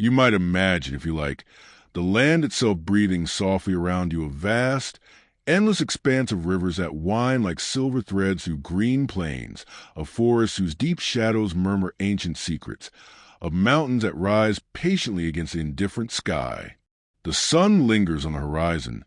You might imagine, if you like, the land itself breathing softly around you, a vast, endless expanse of rivers that wind like silver threads through green plains, of forests whose deep shadows murmur ancient secrets, of mountains that rise patiently against the indifferent sky. The sun lingers on the horizon,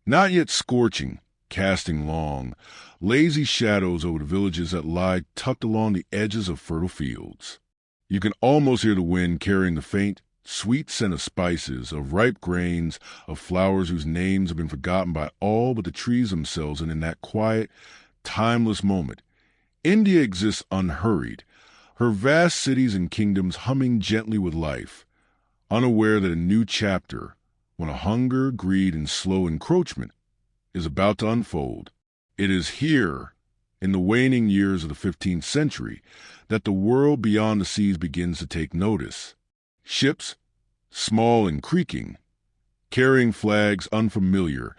not yet scorching, casting long, lazy shadows over the villages that lie tucked along the edges of fertile fields. You can almost hear the wind carrying the faint, sweet scent of spices, of ripe grains, of flowers whose names have been forgotten by all but the trees themselves, and in that quiet, timeless moment, India exists unhurried, her vast cities and kingdoms humming gently with life, unaware that a new chapter, when hunger, greed, and slow encroachment, is about to unfold. It is here, in the waning years of the 15th century, that the world beyond the seas begins to take notice. Ships, small and creaking, carrying flags unfamiliar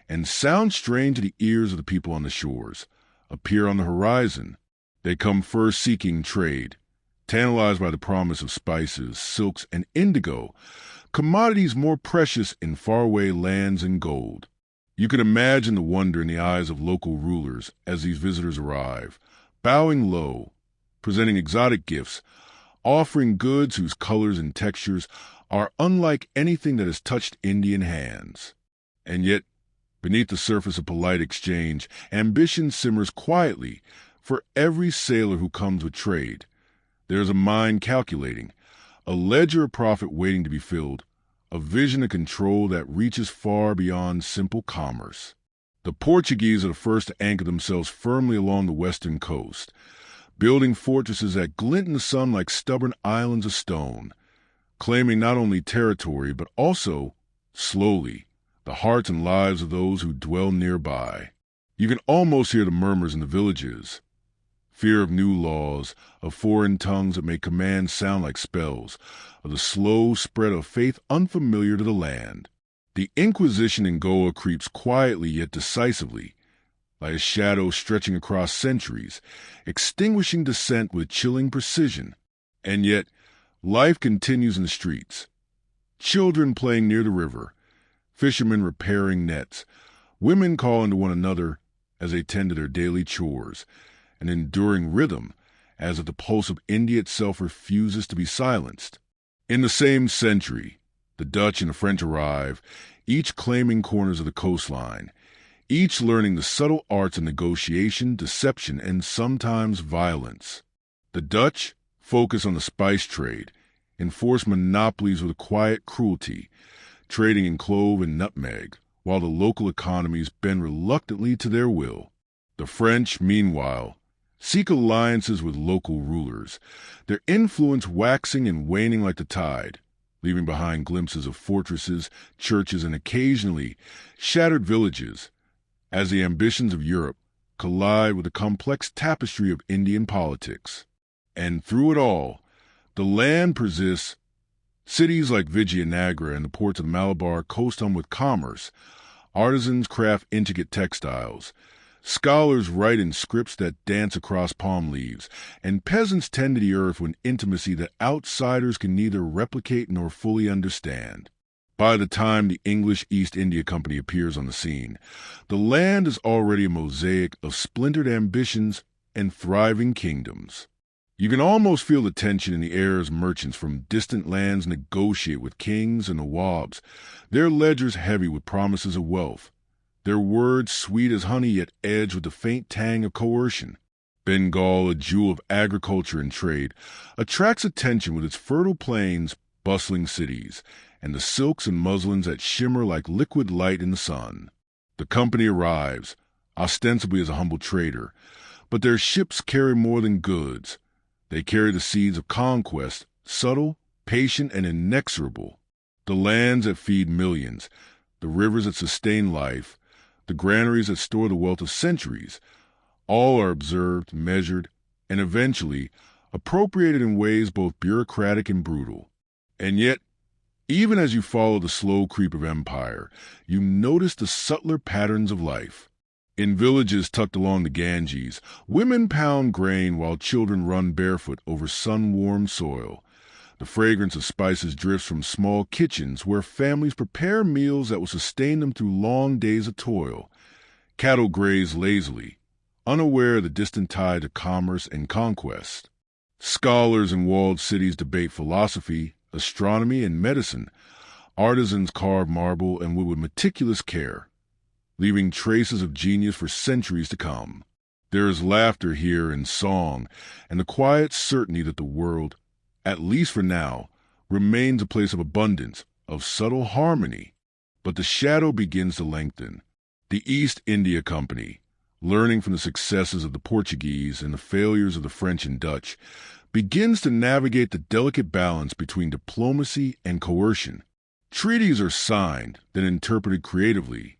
and sound strange to the ears of the people on the shores, appear on the horizon. They come first seeking trade, tantalized by the promise of spices, silks, and indigo, commodities more precious in faraway lands and gold. You can imagine the wonder in the eyes of local rulers as these visitors arrive, bowing low, presenting exotic gifts, offering goods whose colors and textures are unlike anything that has touched Indian hands. And yet, beneath the surface of polite exchange, ambition simmers quietly. For every sailor who comes with trade, there is a mind calculating, a ledger of profit waiting to be filled, a vision of control that reaches far beyond simple commerce. The Portuguese are the first to anchor themselves firmly along the western coast, building fortresses that glint in the sun like stubborn islands of stone, claiming not only territory but also, slowly, the hearts and lives of those who dwell nearby. You can almost hear the murmurs in the villages. Fear of new laws, of foreign tongues that make commands sound like spells, of the slow spread of faith unfamiliar to the land. The Inquisition in Goa creeps quietly yet decisively, like a shadow stretching across centuries, extinguishing dissent with chilling precision. And yet, life continues in the streets. Children playing near the river, fishermen repairing nets, women calling to one another as they tend to their daily chores, an enduring rhythm, as if the pulse of India itself refuses to be silenced. In the same century, the Dutch and the French arrive, each claiming corners of the coastline, each learning the subtle arts of negotiation, deception, and sometimes violence. The Dutch focus on the spice trade, enforce monopolies with a quiet cruelty, trading in clove and nutmeg, while the local economies bend reluctantly to their will. The French, meanwhile, seek alliances with local rulers, their influence waxing and waning like the tide, leaving behind glimpses of fortresses, churches, and occasionally shattered villages, as the ambitions of Europe collide with the complex tapestry of Indian politics. And through it all, the land persists. Cities like Vijayanagara and the ports of the Malabar coast hum with commerce. Artisans craft intricate textiles. Scholars write in scripts that dance across palm leaves, and peasants tend to the earth with an intimacy that outsiders can neither replicate nor fully understand. By the time the English East India Company appears on the scene, the land is already a mosaic of splintered ambitions and thriving kingdoms. You can almost feel the tension in the air as merchants from distant lands negotiate with kings and nawabs, their ledgers heavy with promises of wealth, their words sweet as honey yet edged with the faint tang of coercion. Bengal, a jewel of agriculture and trade, attracts attention with its fertile plains, bustling cities, and the silks and muslins that shimmer like liquid light in the sun. The company arrives, ostensibly as a humble trader, but their ships carry more than goods. They carry the seeds of conquest, subtle, patient, and inexorable. The lands that feed millions, the rivers that sustain life, the granaries that store the wealth of centuries, all are observed, measured, and eventually appropriated in ways both bureaucratic and brutal. And yet, even as you follow the slow creep of empire, you notice the subtler patterns of life. In villages tucked along the Ganges, women pound grain while children run barefoot over sun-warmed soil. The fragrance of spices drifts from small kitchens where families prepare meals that will sustain them through long days of toil. Cattle graze lazily, unaware of the distant tide of commerce and conquest. Scholars in walled cities debate philosophy, astronomy, and medicine. Artisans carve marble and wood with meticulous care, leaving traces of genius for centuries to come. There is laughter here and song, and the quiet certainty that the world, at least for now, remains a place of abundance, of subtle harmony. But the shadow begins to lengthen. The East India Company, learning from the successes of the Portuguese and the failures of the French and Dutch, begins to navigate the delicate balance between diplomacy and coercion. Treaties are signed, then interpreted creatively.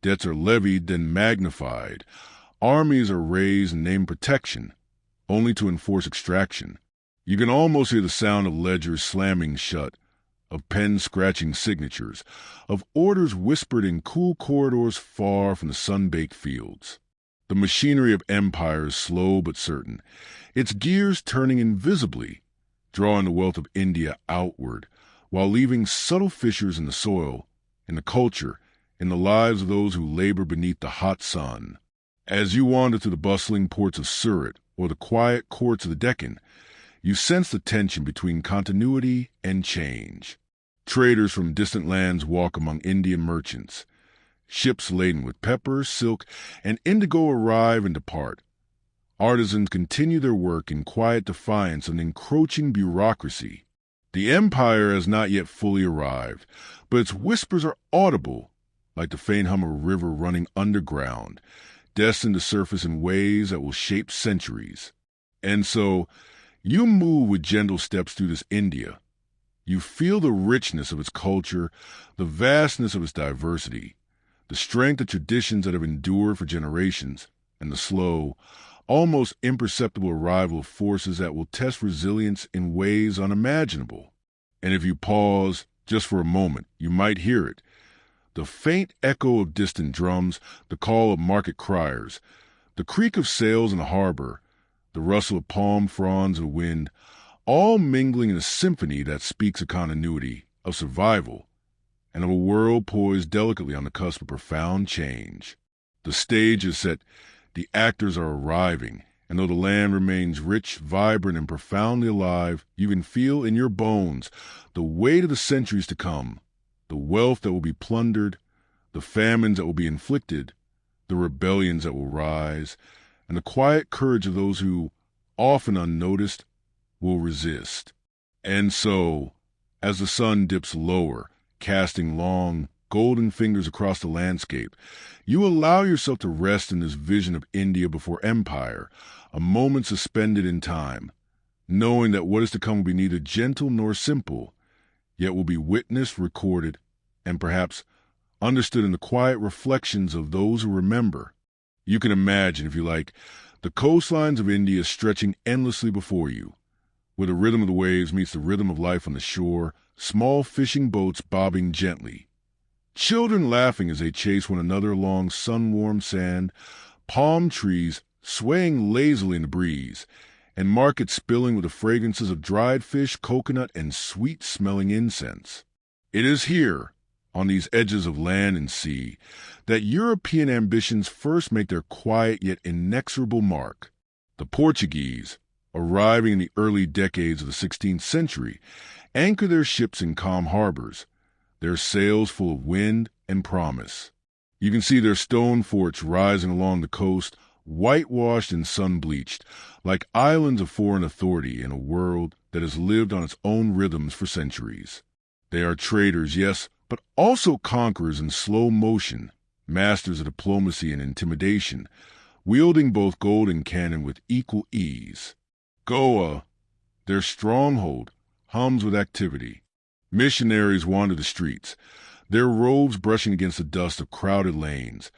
Debts are levied, then magnified. Armies are raised and named protection, only to enforce extraction. You can almost hear the sound of ledgers slamming shut, of pens scratching signatures, of orders whispered in cool corridors far from the sun-baked fields. The machinery of empire is slow but certain, its gears turning invisibly, drawing the wealth of India outward, while leaving subtle fissures in the soil, in the culture, in the lives of those who labor beneath the hot sun. As you wander through the bustling ports of Surat or the quiet courts of the Deccan, you sense the tension between continuity and change. Traders from distant lands walk among Indian merchants. Ships laden with pepper, silk, and indigo arrive and depart. Artisans continue their work in quiet defiance of an encroaching bureaucracy. The empire has not yet fully arrived, but its whispers are audible, like the faint hum of a river running underground, destined to surface in ways that will shape centuries. And so, you move with gentle steps through this India. You feel the richness of its culture, the vastness of its diversity, the strength of traditions that have endured for generations, and the slow, almost imperceptible arrival of forces that will test resilience in ways unimaginable. And if you pause just for a moment, you might hear it. The faint echo of distant drums, the call of market criers, the creak of sails in the harbor, the rustle of palm fronds in the wind, all mingling in a symphony that speaks of continuity, of survival, and of a world poised delicately on the cusp of profound change. The stage is set, the actors are arriving, and though the land remains rich, vibrant, and profoundly alive, you can feel in your bones the weight of the centuries to come, the wealth that will be plundered, the famines that will be inflicted, the rebellions that will rise, and the quiet courage of those who, often unnoticed, will resist. And so, as the sun dips lower, casting long, golden fingers across the landscape, you allow yourself to rest in this vision of India before empire, a moment suspended in time, knowing that what is to come will be neither gentle nor simple, yet will be witnessed, recorded, and perhaps understood in the quiet reflections of those who remember. You can imagine, if you like, the coastlines of India stretching endlessly before you, where the rhythm of the waves meets the rhythm of life on the shore, small fishing boats bobbing gently, children laughing as they chase one another along sun-warmed sand, palm trees swaying lazily in the breeze, and markets spilling with the fragrances of dried fish, coconut, and sweet-smelling incense. It is here, on these edges of land and sea, that European ambitions first make their quiet yet inexorable mark. The Portuguese, arriving in the early decades of the 16th century, anchor their ships in calm harbors, their sails full of wind and promise. You can see their stone forts rising along the coast, whitewashed and sun-bleached, like islands of foreign authority in a world that has lived on its own rhythms for centuries. They are traders, yes, but also conquerors in slow motion, masters of diplomacy and intimidation, wielding both gold and cannon with equal ease. Goa, their stronghold, hums with activity. Missionaries wander the streets, their robes brushing against the dust of crowded lanes,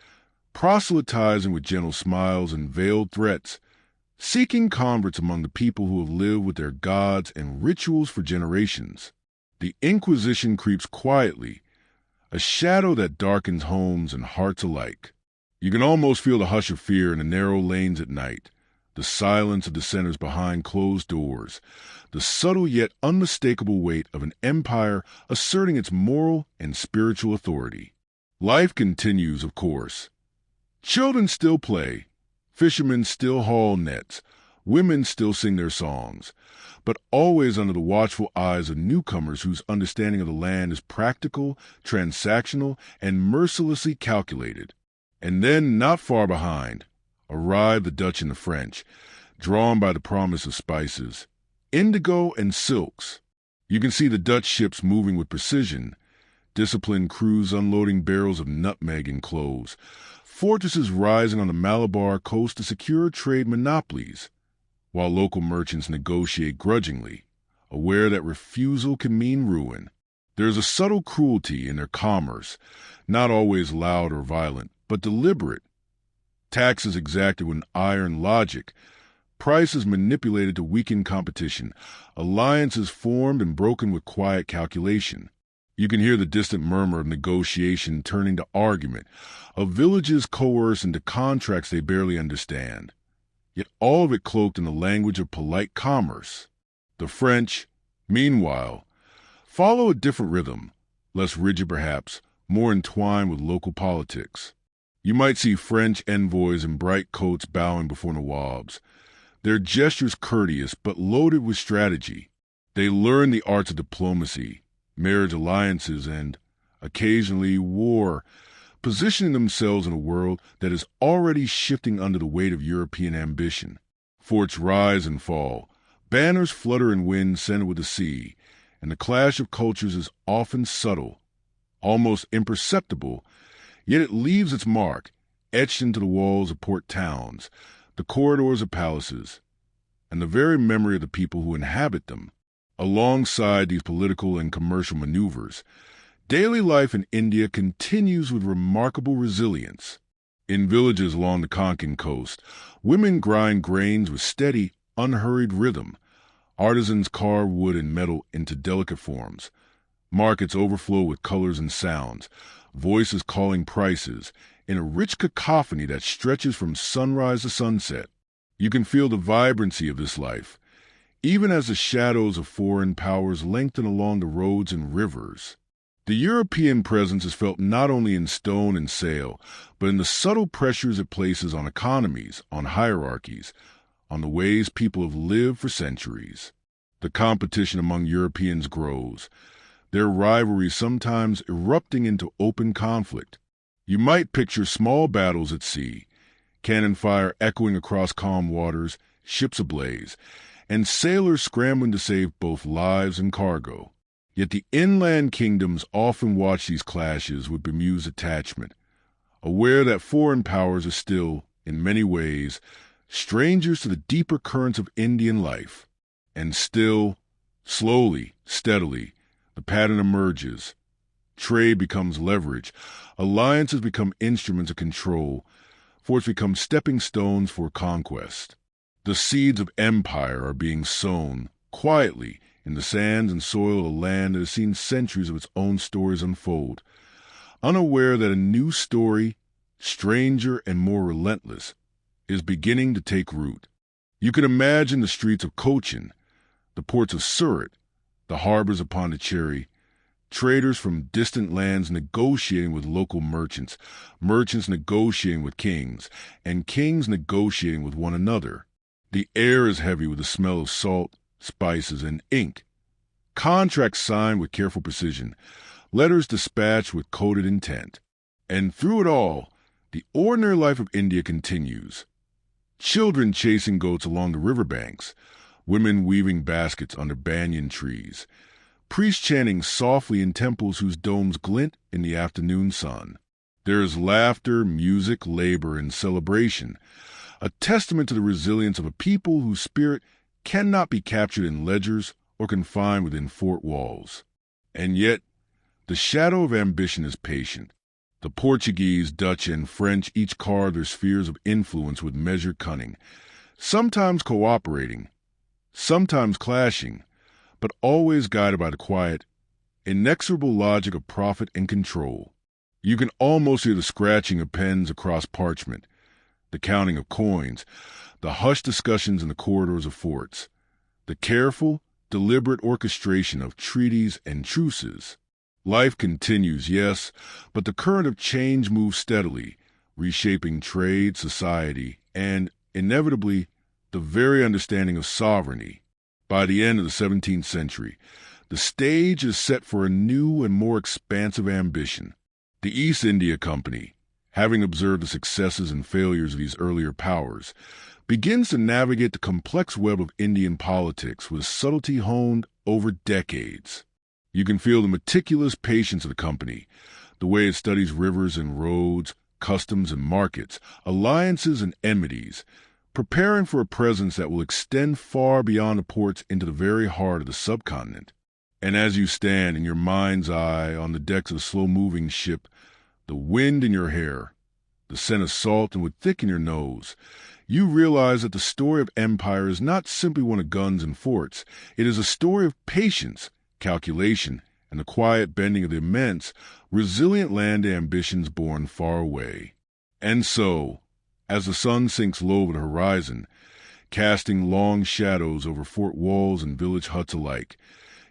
proselytizing with gentle smiles and veiled threats, seeking converts among the people who have lived with their gods and rituals for generations. The Inquisition creeps quietly, a shadow that darkens homes and hearts alike. You can almost feel the hush of fear in the narrow lanes at night, the the silence of dissenters behind closed doors, the subtle yet unmistakable weight of an empire asserting its moral and spiritual authority. Life continues, of course. Children still play, fishermen still haul nets, women still sing their songs, but always under the watchful eyes of newcomers whose understanding of the land is practical, transactional, and mercilessly calculated. And then, not far behind, arrive the Dutch and the French, drawn by the promise of spices, indigo and silks. You can see the Dutch ships moving with precision, disciplined crews unloading barrels of nutmeg and cloves, fortresses rising on the Malabar coast to secure trade monopolies, while local merchants negotiate grudgingly, aware that refusal can mean ruin. There is a subtle cruelty in their commerce, not always loud or violent, but deliberate. Taxes exacted with iron logic, prices manipulated to weaken competition, alliances formed and broken with quiet calculation. You can hear the distant murmur of negotiation turning to argument, of villages coerced into contracts they barely understand. Yet all of it cloaked in the language of polite commerce. The French, meanwhile, follow a different rhythm, less rigid perhaps, more entwined with local politics. You might see French envoys in bright coats bowing before nawabs, their gestures courteous but loaded with strategy. They learn the arts of diplomacy, marriage alliances, and, occasionally, war, positioning themselves in a world that is already shifting under the weight of European ambition. Forts rise and fall, banners flutter in wind scented with the sea, and the clash of cultures is often subtle, almost imperceptible, yet it leaves its mark, etched into the walls of port towns, the corridors of palaces, and the very memory of the people who inhabit them. Alongside these political and commercial maneuvers, daily life in India continues with remarkable resilience. In villages along the Konkan coast, women grind grains with steady, unhurried rhythm. Artisans carve wood and metal into delicate forms. Markets overflow with colors and sounds, voices calling prices, in a rich cacophony that stretches from sunrise to sunset. You can feel the vibrancy of this life, even as the shadows of foreign powers lengthen along the roads and rivers. The European presence is felt not only in stone and sail, but in the subtle pressures it places on economies, on hierarchies, on the ways people have lived for centuries. The competition among Europeans grows, their rivalries sometimes erupting into open conflict. You might picture small battles at sea, cannon fire echoing across calm waters, ships ablaze, and sailors scrambling to save both lives and cargo. Yet the inland kingdoms often watch these clashes with bemused attachment, aware that foreign powers are still, in many ways, strangers to the deeper currents of Indian life. And still, slowly, steadily, the pattern emerges. Trade becomes leverage, alliances become instruments of control, forts become stepping stones for conquest. The seeds of empire are being sown, quietly, in the sands and soil of a land that has seen centuries of its own stories unfold, unaware that a new story, stranger and more relentless, is beginning to take root. You can imagine the streets of Cochin, the ports of Surat, the harbors of Pondicherry, traders from distant lands negotiating with local merchants, merchants negotiating with kings, and kings negotiating with one another. The air is heavy with the smell of salt, spices, and ink. Contracts signed with careful precision, letters dispatched with coded intent. And through it all, the ordinary life of India continues. Children chasing goats along the riverbanks, women weaving baskets under banyan trees, priests chanting softly in temples whose domes glint in the afternoon sun. There is laughter, music, labor, and celebration, a testament to the resilience of a people whose spirit cannot be captured in ledgers or confined within fort walls. And yet, the shadow of ambition is patient. The Portuguese, Dutch, and French each carve their spheres of influence with measured cunning, sometimes cooperating, sometimes clashing, but always guided by the quiet, inexorable logic of profit and control. You can almost hear the scratching of pens across parchment, the counting of coins, the hushed discussions in the corridors of forts, the careful, deliberate orchestration of treaties and truces. Life continues, yes, but the current of change moves steadily, reshaping trade, society, and, inevitably, the very understanding of sovereignty. By the end of the 17th century, the stage is set for a new and more expansive ambition. The East India Company, having observed the successes and failures of these earlier powers, begins to navigate the complex web of Indian politics with subtlety honed over decades. You can feel the meticulous patience of the company, the way it studies rivers and roads, customs and markets, alliances and enmities, preparing for a presence that will extend far beyond the ports into the very heart of the subcontinent. And as you stand in your mind's eye on the decks of the slow-moving ship, the wind in your hair, the scent of salt and would thicken your nose, you realize that the story of empire is not simply one of guns and forts. It is a story of patience, calculation, and the quiet bending of the immense, resilient land ambitions born far away. And so, as the sun sinks low over the horizon, casting long shadows over fort walls and village huts alike,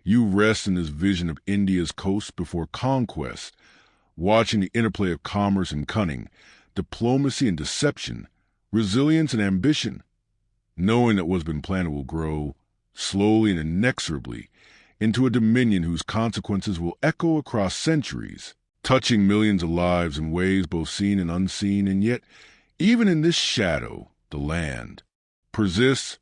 you rest in this vision of India's coast before conquest, watching the interplay of commerce and cunning, diplomacy and deception, resilience and ambition, knowing that what's been planted will grow, slowly and inexorably, into a dominion whose consequences will echo across centuries, touching millions of lives in ways both seen and unseen, and yet, even in this shadow, the land persists,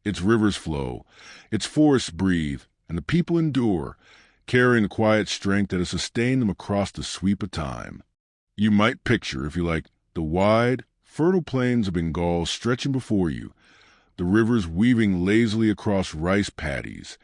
its rivers flow, its forests breathe, and the people endure, carrying the quiet strength that has sustained them across the sweep of time. You might picture, if you like, the wide, fertile plains of Bengal stretching before you, the rivers weaving lazily across rice paddies,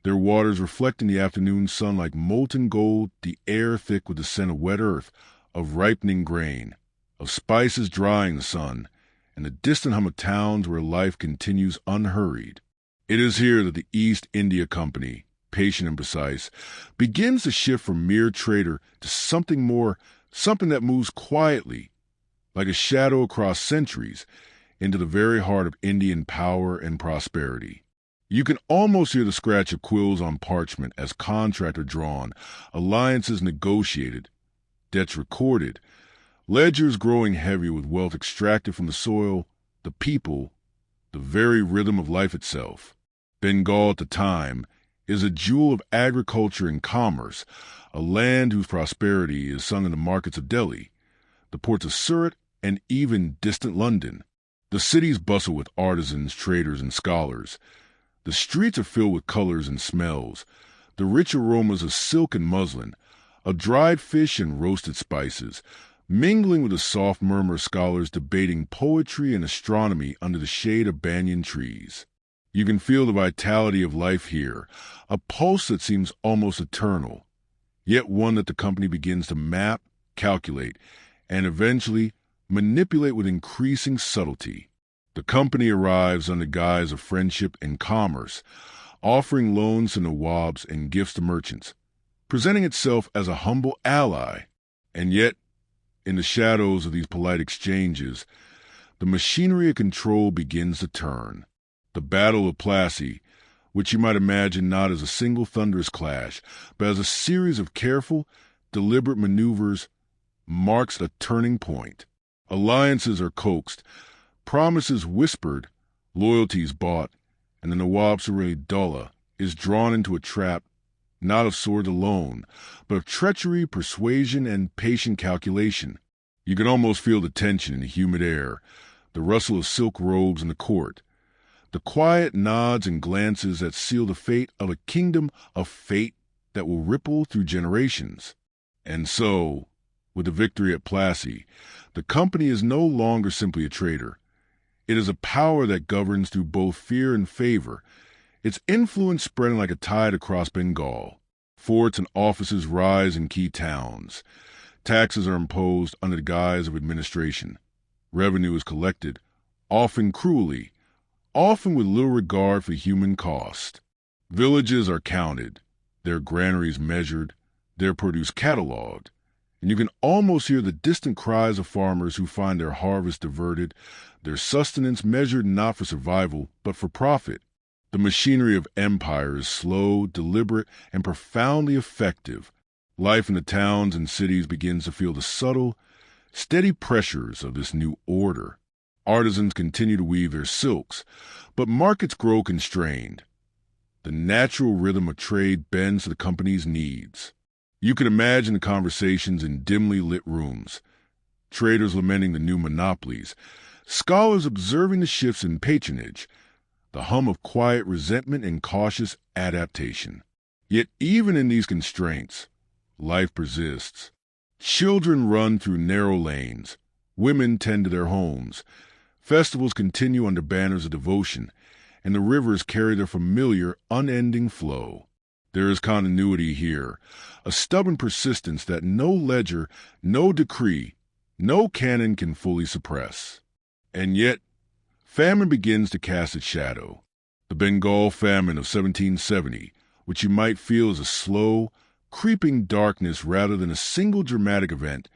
their waters reflecting the afternoon sun like molten gold, the air thick with the scent of wet earth, of ripening grain, of spices drying the sun, and the distant hum of towns where life continues unhurried. It is here that the East India Company, patient and precise, begins to shift from mere trader to something more, something that moves quietly, like a shadow across centuries, into the very heart of Indian power and prosperity. You can almost hear the scratch of quills on parchment as contracts are drawn, alliances negotiated, debts recorded, ledgers growing heavy with wealth extracted from the soil, the people, the very rhythm of life itself. Bengal at the time is a jewel of agriculture and commerce, a land whose prosperity is sung in the markets of Delhi, the ports of Surat, and even distant London. The cities bustle with artisans, traders, and scholars. The streets are filled with colors and smells, the rich aromas of silk and muslin, of dried fish and roasted spices, mingling with the soft murmur of scholars debating poetry and astronomy under the shade of banyan trees. You can feel the vitality of life here, a pulse that seems almost eternal, yet one that the company begins to map, calculate, and eventually manipulate with increasing subtlety. The company arrives under guise of friendship and commerce, offering loans to nawabs and gifts to merchants, presenting itself as a humble ally. And yet, in the shadows of these polite exchanges, the machinery of control begins to turn. The Battle of Plassey, which you might imagine not as a single thunderous clash, but as a series of careful, deliberate maneuvers, marks a turning point. Alliances are coaxed, promises whispered, loyalties bought, and the Nawab Suraj-Dowlah is drawn into a trap not of sword alone, but of treachery, persuasion, and patient calculation. You can almost feel the tension in the humid air, the rustle of silk robes in the court, the quiet nods and glances that seal the fate of a kingdom of fate that will ripple through generations. And so, with the victory at Plassey, the company is no longer simply a trader. It is a power that governs through both fear and favor, its influence spreading like a tide across Bengal. Forts and offices rise in key towns. Taxes are imposed under the guise of administration. Revenue is collected, often cruelly, often with little regard for human cost. Villages are counted, their granaries measured, their produce catalogued, and you can almost hear the distant cries of farmers who find their harvest diverted, their sustenance measured not for survival, but for profit. The machinery of empire is slow, deliberate, and profoundly effective. Life in the towns and cities begins to feel the subtle, steady pressures of this new order. Artisans continue to weave their silks, but markets grow constrained. The natural rhythm of trade bends to the company's needs. You can imagine the conversations in dimly lit rooms, traders lamenting the new monopolies, scholars observing the shifts in patronage, the hum of quiet resentment and cautious adaptation. Yet even in these constraints, life persists. Children run through narrow lanes, women tend to their homes, festivals continue under banners of devotion, and the rivers carry their familiar, unending flow. There is continuity here, a stubborn persistence that no ledger, no decree, no canon can fully suppress. And yet, famine begins to cast its shadow. The Bengal famine of 1770, which you might feel is a slow, creeping darkness rather than a single dramatic event,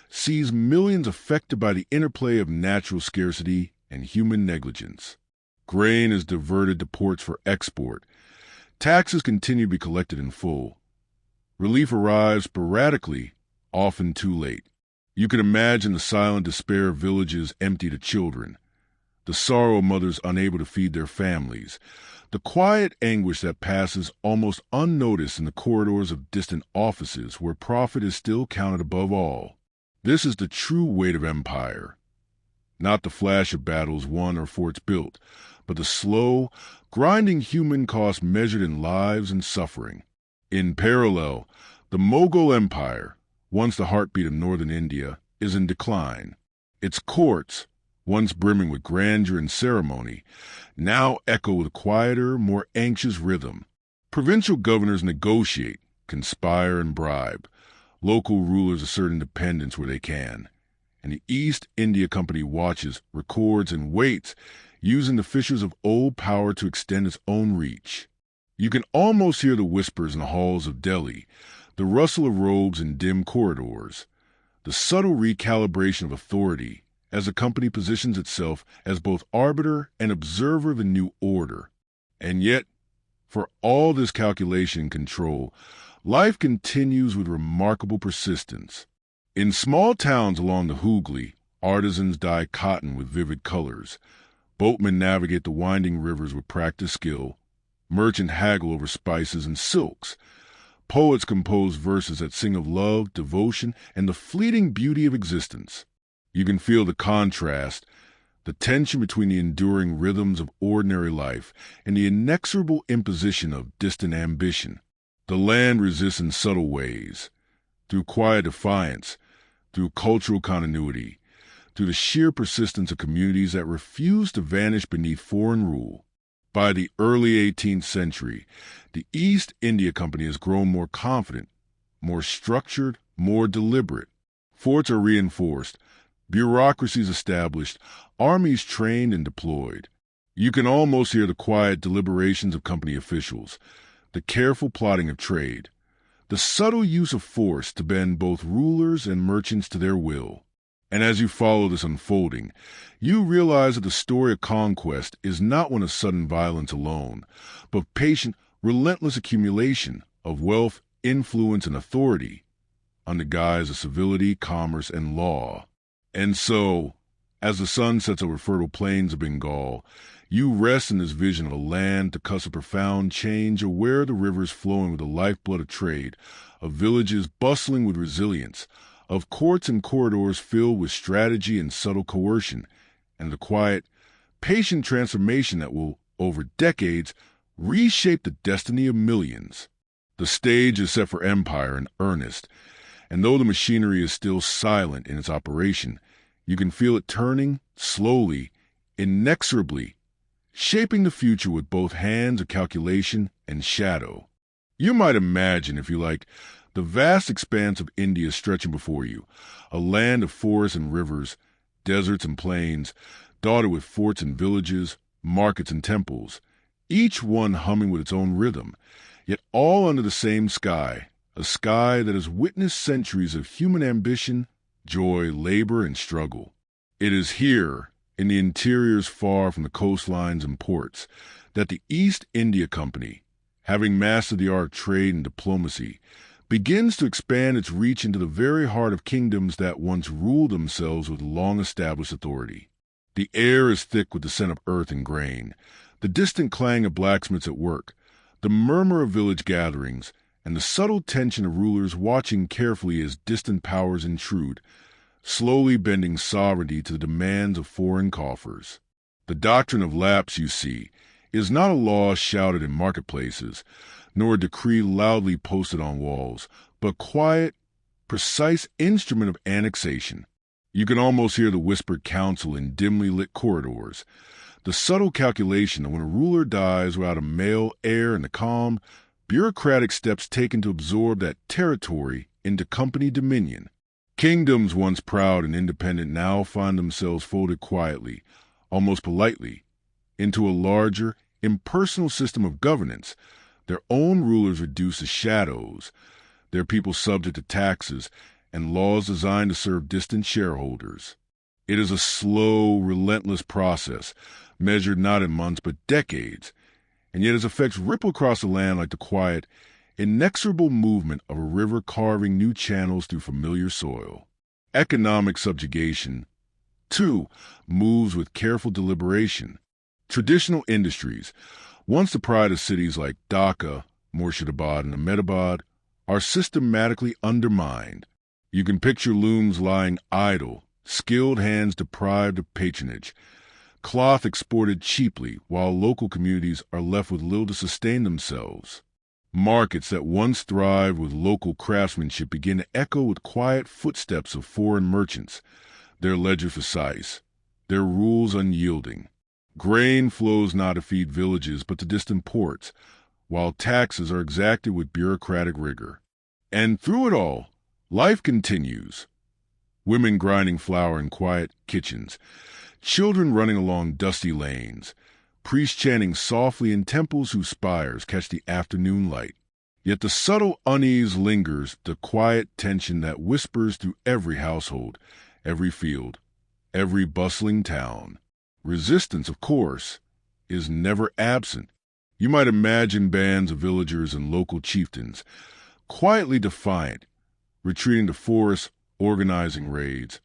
sees millions affected by the interplay of natural scarcity and human negligence. Grain is diverted to ports for export. Taxes continue to be collected in full. Relief arrives sporadically, often too late. You can imagine the silent despair of villages empty to children, the sorrow of mothers unable to feed their families, the quiet anguish that passes almost unnoticed in the corridors of distant offices where profit is still counted above all. This is the true weight of empire. Not the flash of battles won or forts built, but the slow, grinding human cost measured in lives and suffering. In parallel, the Mughal Empire, once the heartbeat of northern India, is in decline. Its courts, once brimming with grandeur and ceremony, now echo with a quieter, more anxious rhythm. Provincial governors negotiate, conspire, and bribe. Local rulers assert independence where they can. And the East India Company watches, records, and waits, using the fissures of old power to extend its own reach. You can almost hear the whispers in the halls of Delhi, the rustle of robes in dim corridors, the subtle recalibration of authority as the company positions itself as both arbiter and observer of the new order. And yet, for all this calculation and control, life continues with remarkable persistence. In small towns along the Hooghly, artisans dye cotton with vivid colors. Boatmen navigate the winding rivers with practiced skill. Merchants haggle over spices and silks. Poets compose verses that sing of love, devotion, and the fleeting beauty of existence. You can feel the contrast, the tension between the enduring rhythms of ordinary life and the inexorable imposition of distant ambition. The land resists in subtle ways, through quiet defiance, through cultural continuity, through the sheer persistence of communities that refuse to vanish beneath foreign rule. By the early 18th century, the East India Company has grown more confident, more structured, more deliberate. Forts are reinforced, bureaucracies established, armies trained and deployed. You can almost hear the quiet deliberations of company officials, the careful plotting of trade, the subtle use of force to bend both rulers and merchants to their will. And as you follow this unfolding, you realize that the story of conquest is not one of sudden violence alone, but patient, relentless accumulation of wealth, influence, and authority under guise of civility, commerce, and law. And so, as the sun sets over fertile plains of Bengal, you rest in this vision of a land to cusp of profound change, aware of the rivers flowing with the lifeblood of trade, of villages bustling with resilience, of courts and corridors filled with strategy and subtle coercion, and the quiet, patient transformation that will, over decades, reshape the destiny of millions. The stage is set for empire in earnest, and though the machinery is still silent in its operation, you can feel it turning, slowly, inexorably, shaping the future with both hands of calculation and shadow. You might imagine, if you like, the vast expanse of India stretching before you, a land of forests and rivers, deserts and plains, dotted with forts and villages, markets and temples, each one humming with its own rhythm, yet all under the same sky, a sky that has witnessed centuries of human ambition, joy, labor, and struggle. It is here, in the interiors far from the coastlines and ports, that the East India Company, having mastered the art of trade and diplomacy, begins to expand its reach into the very heart of kingdoms that once ruled themselves with long-established authority. The air is thick with the scent of earth and grain, the distant clang of blacksmiths at work, the murmur of village gatherings, and the subtle tension of rulers watching carefully as distant powers intrude, slowly bending sovereignty to the demands of foreign coffers. The doctrine of lapse, you see, is not a law shouted in marketplaces, nor a decree loudly posted on walls, but a quiet, precise instrument of annexation. You can almost hear the whispered counsel in dimly lit corridors, the subtle calculation that when a ruler dies without a male heir and the calm, bureaucratic steps taken to absorb that territory into company dominion. Kingdoms once proud and independent now find themselves folded quietly, almost politely, into a larger, impersonal system of governance, their own rulers reduced to shadows, their people subject to taxes and laws designed to serve distant shareholders. It is a slow, relentless process, measured not in months but decades, and yet its effects ripple across the land like the quiet, inexorable movement of a river carving new channels through familiar soil. Economic subjugation, too, moves with careful deliberation. Traditional industries, once the pride of cities like Dhaka, Murshidabad, and Ahmedabad, are systematically undermined. You can picture looms lying idle, skilled hands deprived of patronage, cloth exported cheaply while local communities are left with little to sustain themselves. Markets that once thrived with local craftsmanship begin to echo with quiet footsteps of foreign merchants, their ledger precise, their rules unyielding. Grain flows not to feed villages but to distant ports, while taxes are exacted with bureaucratic rigor. And through it all, life continues. Women grinding flour in quiet kitchens, children running along dusty lanes, priests chanting softly in temples whose spires catch the afternoon light. Yet the subtle unease lingers, the quiet tension that whispers through every household, every field, every bustling town. Resistance, of course, is never absent. You might imagine bands of villagers and local chieftains, quietly defiant, retreating to forests, organizing raids,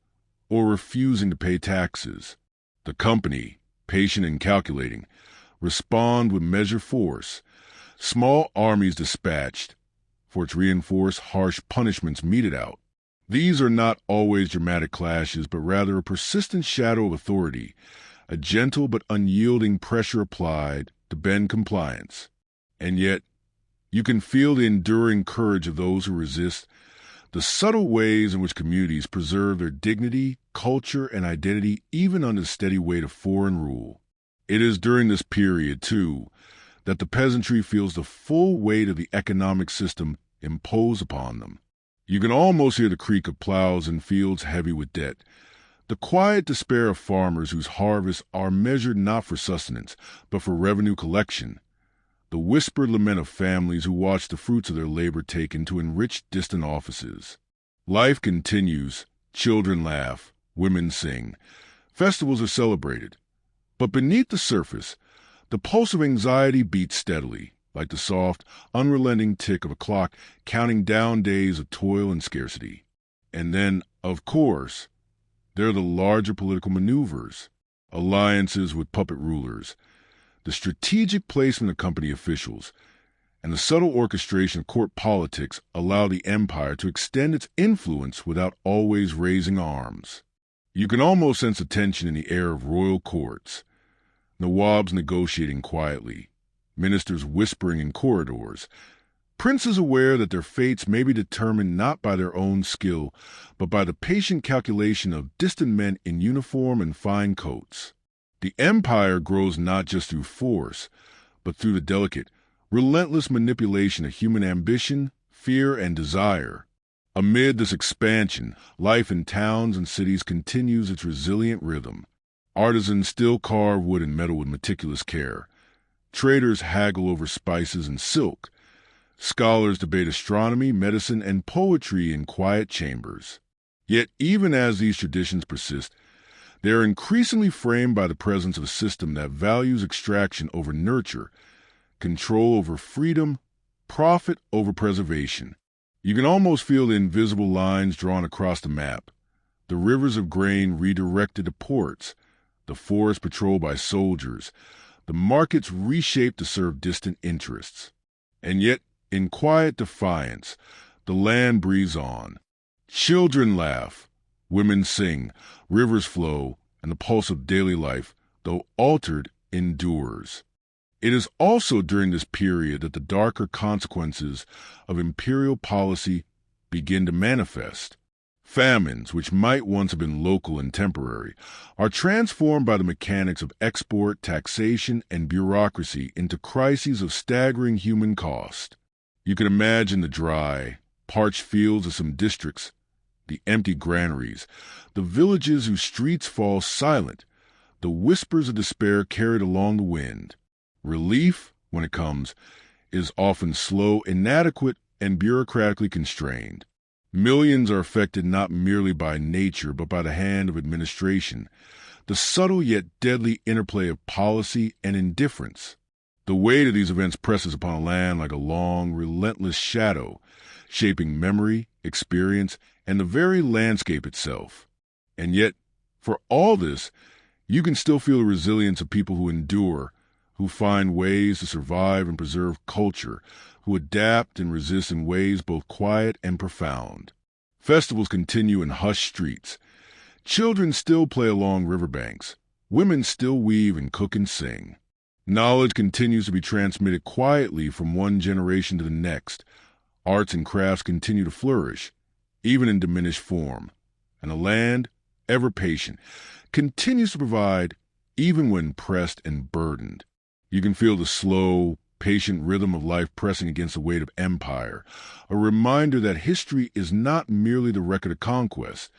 or refusing to pay taxes. The company, patient and calculating, respond with measured force, small armies dispatched, for its reinforced harsh punishments meted out. These are not always dramatic clashes, but rather a persistent shadow of authority, a gentle but unyielding pressure applied to bend compliance. And yet, you can feel the enduring courage of those who resist, the subtle ways in which communities preserve their dignity, culture, and identity even under the steady weight of foreign rule. It is during this period, too, that the peasantry feels the full weight of the economic system imposed upon them. You can almost hear the creak of plows in fields heavy with debt, the quiet despair of farmers whose harvests are measured not for sustenance, but for revenue collection, the whispered lament of families who watch the fruits of their labor taken to enrich distant offices. Life continues, children laugh, women sing, festivals are celebrated. But beneath the surface, the pulse of anxiety beats steadily, like the soft, unrelenting tick of a clock counting down days of toil and scarcity. And then, of course, there are the larger political maneuvers, alliances with puppet rulers, the strategic placement of company officials, and the subtle orchestration of court politics allow the empire to extend its influence without always raising arms. You can almost sense the tension in the air of royal courts, nawabs negotiating quietly, ministers whispering in corridors, princes aware that their fates may be determined not by their own skill, but by the patient calculation of distant men in uniform and fine coats. The empire grows not just through force, but through the delicate, relentless manipulation of human ambition, fear, and desire. Amid this expansion, life in towns and cities continues its resilient rhythm. Artisans still carve wood and metal with meticulous care. Traders haggle over spices and silk. Scholars debate astronomy, medicine, and poetry in quiet chambers. Yet, even as these traditions persist, they are increasingly framed by the presence of a system that values extraction over nurture, control over freedom, profit over preservation. You can almost feel the invisible lines drawn across the map, the rivers of grain redirected to ports, the forests patrolled by soldiers, the markets reshaped to serve distant interests. And yet, in quiet defiance, the land breathes on. Children laugh, women sing, rivers flow, and the pulse of daily life, though altered, endures. It is also during this period that the darker consequences of imperial policy begin to manifest. Famines, which might once have been local and temporary, are transformed by the mechanics of export, taxation, and bureaucracy into crises of staggering human cost. You can imagine the dry, parched fields of some districts, the empty granaries, the villages whose streets fall silent, the whispers of despair carried along the wind. Relief, when it comes, is often slow, inadequate, and bureaucratically constrained. Millions are affected not merely by nature but by the hand of administration, the subtle yet deadly interplay of policy and indifference. The weight of these events presses upon a land like a long, relentless shadow, shaping memory, experience, and the very landscape itself. And yet, for all this, you can still feel the resilience of people who endure, who find ways to survive and preserve culture, who adapt and resist in ways both quiet and profound. Festivals continue in hushed streets. Children still play along riverbanks. Women still weave and cook and sing. Knowledge continues to be transmitted quietly from one generation to the next. Arts and crafts continue to flourish, even in diminished form. And the land, ever patient, continues to provide even when pressed and burdened. You can feel the slow, patient rhythm of life pressing against the weight of empire, a reminder that history is not merely the record of conquest,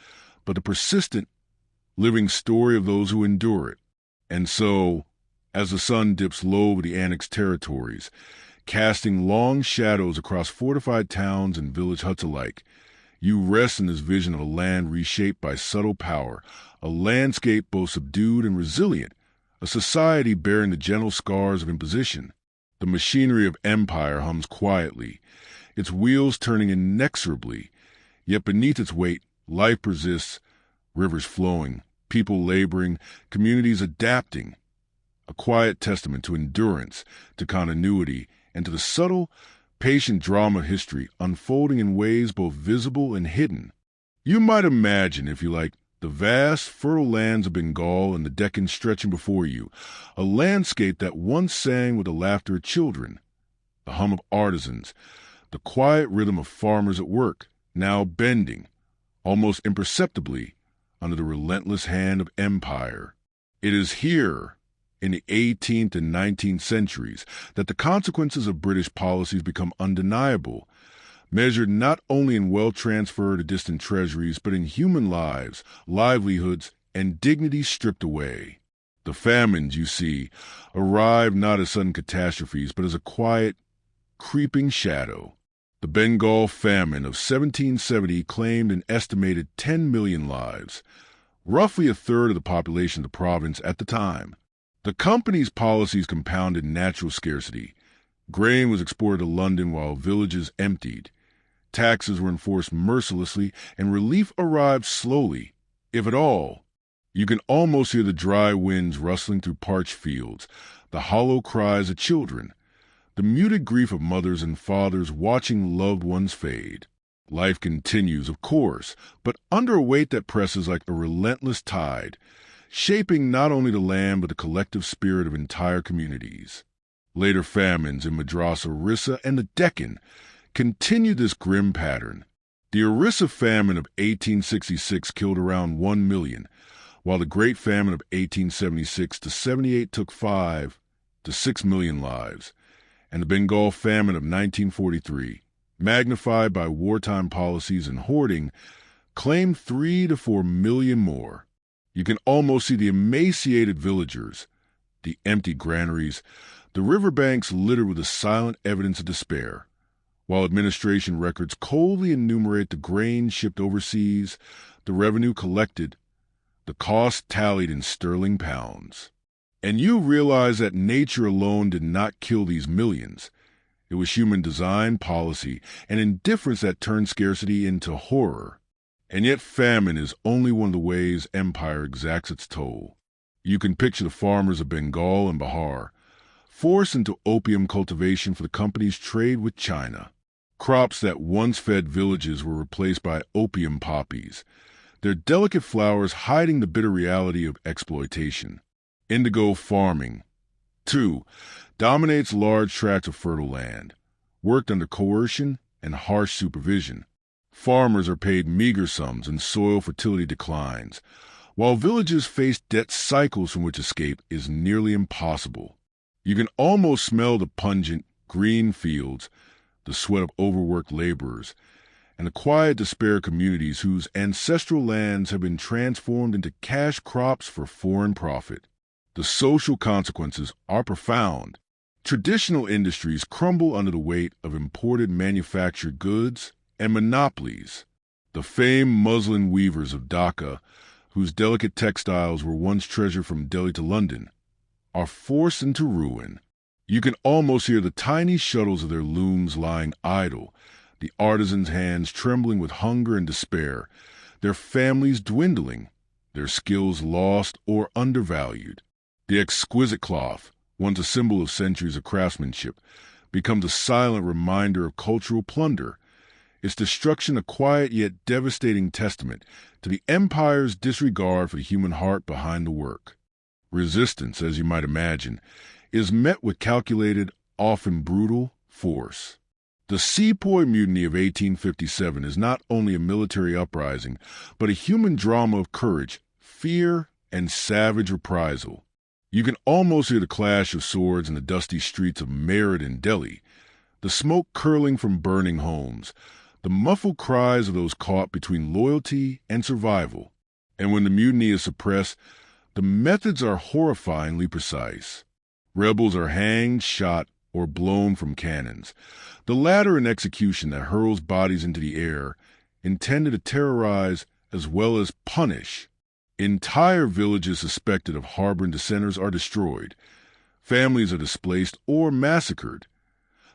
but the persistent, living story of those who endure it. And so, as the sun dips low over the annexed territories, casting long shadows across fortified towns and village huts alike, you rest in this vision of a land reshaped by subtle power, a landscape both subdued and resilient, a society bearing the gentle scars of imposition. The machinery of empire hums quietly, its wheels turning inexorably, yet beneath its weight, life persists, rivers flowing, people laboring, communities adapting, a quiet testament to endurance, to continuity, and to the subtle, patient drama of history unfolding in ways both visible and hidden. You might imagine, if you like, the vast, fertile lands of Bengal and the Deccan stretching before you, a landscape that once sang with the laughter of children, the hum of artisans, the quiet rhythm of farmers at work, now bending, almost imperceptibly, under the relentless hand of empire. It is here, in the 18th and 19th centuries, that the consequences of British policies become undeniable, measured not only in wealth transfer to distant treasuries, but in human lives, livelihoods, and dignity stripped away. The famines, you see, arrive not as sudden catastrophes, but as a quiet, creeping shadow. The Bengal famine of 1770 claimed an estimated 10 million lives, roughly a third of the population of the province at the time. The company's policies compounded natural scarcity. Grain was exported to London while villages emptied. Taxes were enforced mercilessly, and relief arrived slowly, if at all. You can almost hear the dry winds rustling through parched fields, the hollow cries of children, the muted grief of mothers and fathers watching loved ones fade. Life continues, of course, but under a weight that presses like a relentless tide, shaping not only the land but the collective spirit of entire communities. Later famines in Madras, Orissa, and the Deccan continue this grim pattern. The Orissa famine of 1866 killed around 1 million, while the Great Famine of 1876 to 78 took 5 to 6 million lives, and the Bengal famine of 1943, magnified by wartime policies and hoarding, claimed 3 to 4 million more. You can almost see the emaciated villagers, the empty granaries, the riverbanks littered with the silent evidence of despair. While administration records coldly enumerate the grain shipped overseas, the revenue collected, the cost tallied in sterling pounds. And you realize that nature alone did not kill these millions. It was human design, policy, and indifference that turned scarcity into horror. And yet famine is only one of the ways empire exacts its toll. You can picture the farmers of Bengal and Bihar, forced into opium cultivation for the company's trade with China. Crops that once fed villages were replaced by opium poppies, their delicate flowers hiding the bitter reality of exploitation. Indigo farming, too, dominates large tracts of fertile land, worked under coercion and harsh supervision. Farmers are paid meager sums and soil fertility declines, while villages face debt cycles from which escape is nearly impossible. You can almost smell the pungent, green fields, the sweat of overworked laborers, and the quiet despair of communities whose ancestral lands have been transformed into cash crops for foreign profit. The social consequences are profound. Traditional industries crumble under the weight of imported manufactured goods and monopolies. The famed muslin weavers of Dhaka, whose delicate textiles were once treasured from Delhi to London, are forced into ruin. You can almost hear the tiny shuttles of their looms lying idle, the artisans' hands trembling with hunger and despair, their families dwindling, their skills lost or undervalued. The exquisite cloth, once a symbol of centuries of craftsmanship, becomes a silent reminder of cultural plunder, its destruction a quiet yet devastating testament to the empire's disregard for the human heart behind the work. Resistance, as you might imagine, is met with calculated, often brutal, force. The Sepoy Mutiny of 1857 is not only a military uprising, but a human drama of courage, fear, and savage reprisal. You can almost hear the clash of swords in the dusty streets of Meerut in Delhi, the smoke curling from burning homes, the muffled cries of those caught between loyalty and survival. And when the mutiny is suppressed, the methods are horrifyingly precise. Rebels are hanged, shot, or blown from cannons, the latter an execution that hurls bodies into the air, intended to terrorize as well as punish. Entire villages suspected of harboring dissenters are destroyed. Families are displaced or massacred.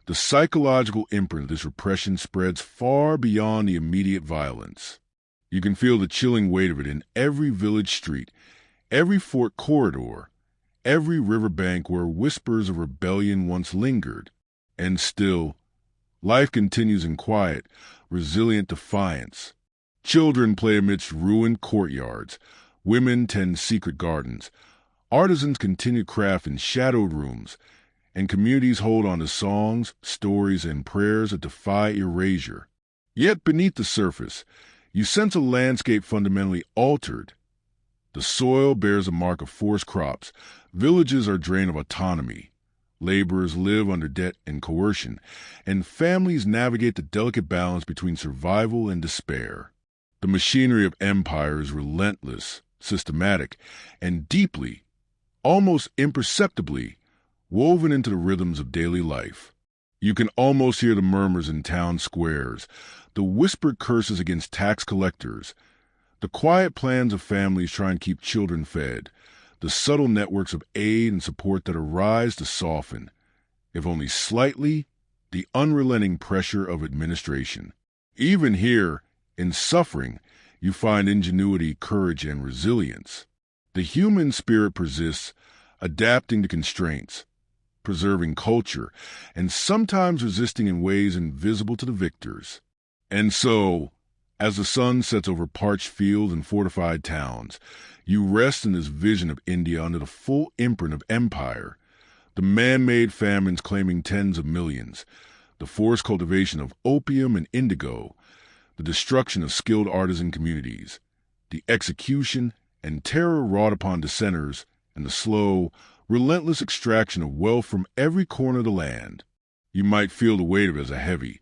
The psychological imprint of this repression spreads far beyond the immediate violence. You can feel the chilling weight of it in every village street, every fort corridor, every riverbank where whispers of rebellion once lingered. And still, life continues in quiet, resilient defiance. Children play amidst ruined courtyards. Women tend secret gardens. Artisans continue craft in shadowed rooms. And communities hold on to songs, stories, and prayers that defy erasure. Yet beneath the surface, you sense a landscape fundamentally altered. The soil bears a mark of forced crops. Villages are drained of autonomy. Laborers live under debt and coercion, and families navigate the delicate balance between survival and despair. The machinery of empire is relentless, systematic, and deeply, almost imperceptibly, woven into the rhythms of daily life. You can almost hear the murmurs in town squares, the whispered curses against tax collectors, the quiet plans of families trying to keep children fed, the subtle networks of aid and support that arise to soften, if only slightly, the unrelenting pressure of administration. Even here, in suffering, you find ingenuity, courage, and resilience. The human spirit persists, adapting to constraints, preserving culture, and sometimes resisting in ways invisible to the victors. And so, as the sun sets over parched fields and fortified towns, you rest in this vision of India under the full imprint of empire, the man-made famines claiming tens of millions, the forced cultivation of opium and indigo, the destruction of skilled artisan communities, the execution and terror wrought upon dissenters, and the slow, relentless extraction of wealth from every corner of the land. You might feel the weight of it as a heavy,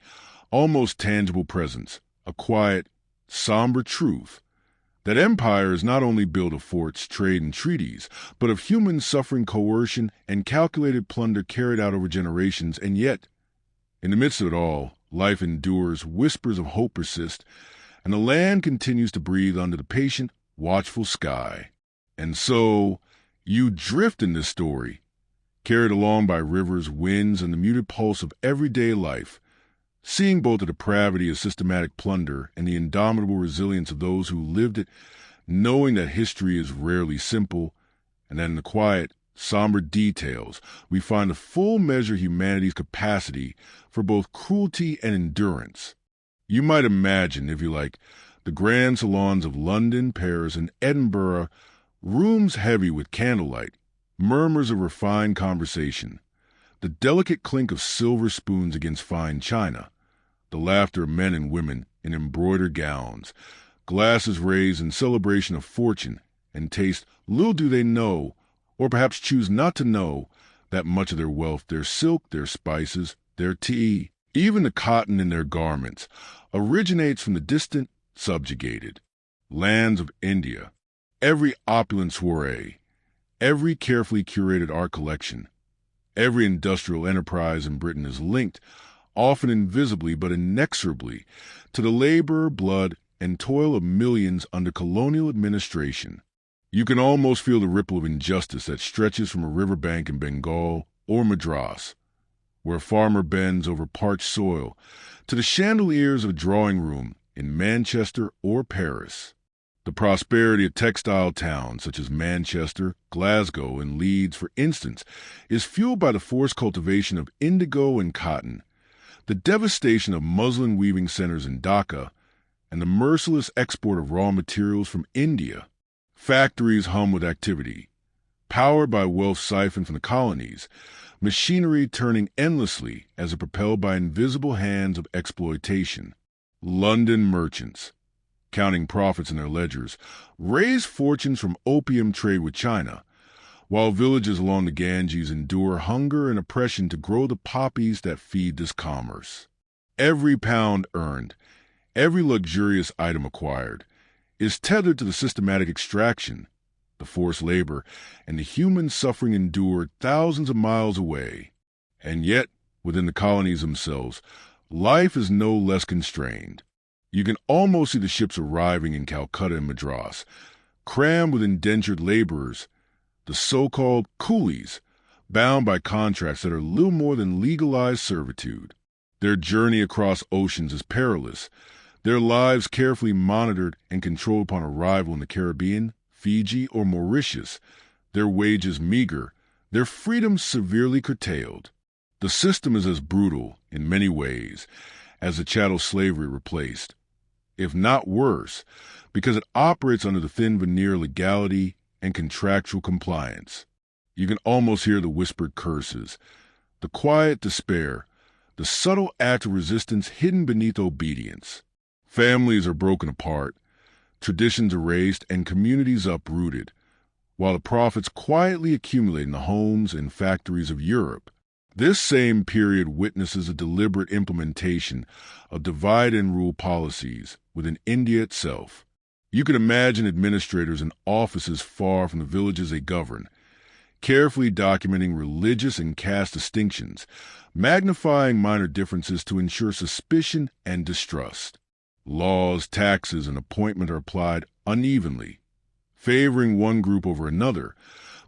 almost tangible presence, a quiet, somber truth, that empire is not only built of forts, trade, and treaties, but of human suffering, coercion, and calculated plunder carried out over generations, and yet, in the midst of it all, Life endures, whispers of hope persist, and the land continues to breathe under the patient, watchful sky. And so, you drift in this story, carried along by rivers, winds, and the muted pulse of everyday life, seeing both the depravity of systematic plunder and the indomitable resilience of those who lived it, knowing that history is rarely simple, and that in the quiet, somber details we find the full measure of humanity's capacity for both cruelty and endurance. You might imagine, if you like, the grand salons of London, Paris, and Edinburgh, rooms heavy with candlelight, murmurs of refined conversation, the delicate clink of silver spoons against fine china, the laughter of men and women in embroidered gowns, glasses raised in celebration of fortune and taste. Little do they know, or perhaps choose not to know, that much of their wealth, their silk, their spices, their tea, even the cotton in their garments, originates from the distant, subjugated lands of India. Every opulent soiree, every carefully curated art collection, every industrial enterprise in Britain is linked, often invisibly but inexorably, to the labor, blood, and toil of millions under colonial administration. You can almost feel the ripple of injustice that stretches from a riverbank in Bengal or Madras, where a farmer bends over parched soil, to the chandeliers of a drawing room in Manchester or Paris. The prosperity of textile towns such as Manchester, Glasgow, and Leeds, for instance, is fueled by the forced cultivation of indigo and cotton, the devastation of muslin weaving centers in Dhaka, and the merciless export of raw materials from India. Factories hum with activity, powered by wealth siphoned from the colonies, machinery turning endlessly as if propelled by invisible hands of exploitation. London merchants, counting profits in their ledgers, raise fortunes from opium trade with China, while villages along the Ganges endure hunger and oppression to grow the poppies that feed this commerce. Every pound earned, every luxurious item acquired, is tethered to the systematic extraction, the forced labor, and the human suffering endured thousands of miles away. And yet, within the colonies themselves, life is no less constrained. You can almost see the ships arriving in Calcutta and Madras, crammed with indentured laborers, the so-called coolies, bound by contracts that are little more than legalized servitude. Their journey across oceans is perilous, their lives carefully monitored and controlled upon arrival in the Caribbean, Fiji, or Mauritius, their wages meager, their freedoms severely curtailed. The system is as brutal, in many ways, as the chattel slavery replaced, if not worse, because it operates under the thin veneer of legality and contractual compliance. You can almost hear the whispered curses, the quiet despair, the subtle act of resistance hidden beneath obedience. Families are broken apart, traditions erased, and communities uprooted, while the profits quietly accumulate in the homes and factories of Europe. This same period witnesses a deliberate implementation of divide-and-rule policies within India itself. You can imagine administrators in offices far from the villages they govern, carefully documenting religious and caste distinctions, magnifying minor differences to ensure suspicion and distrust. Laws, taxes, and appointment are applied unevenly, favoring one group over another,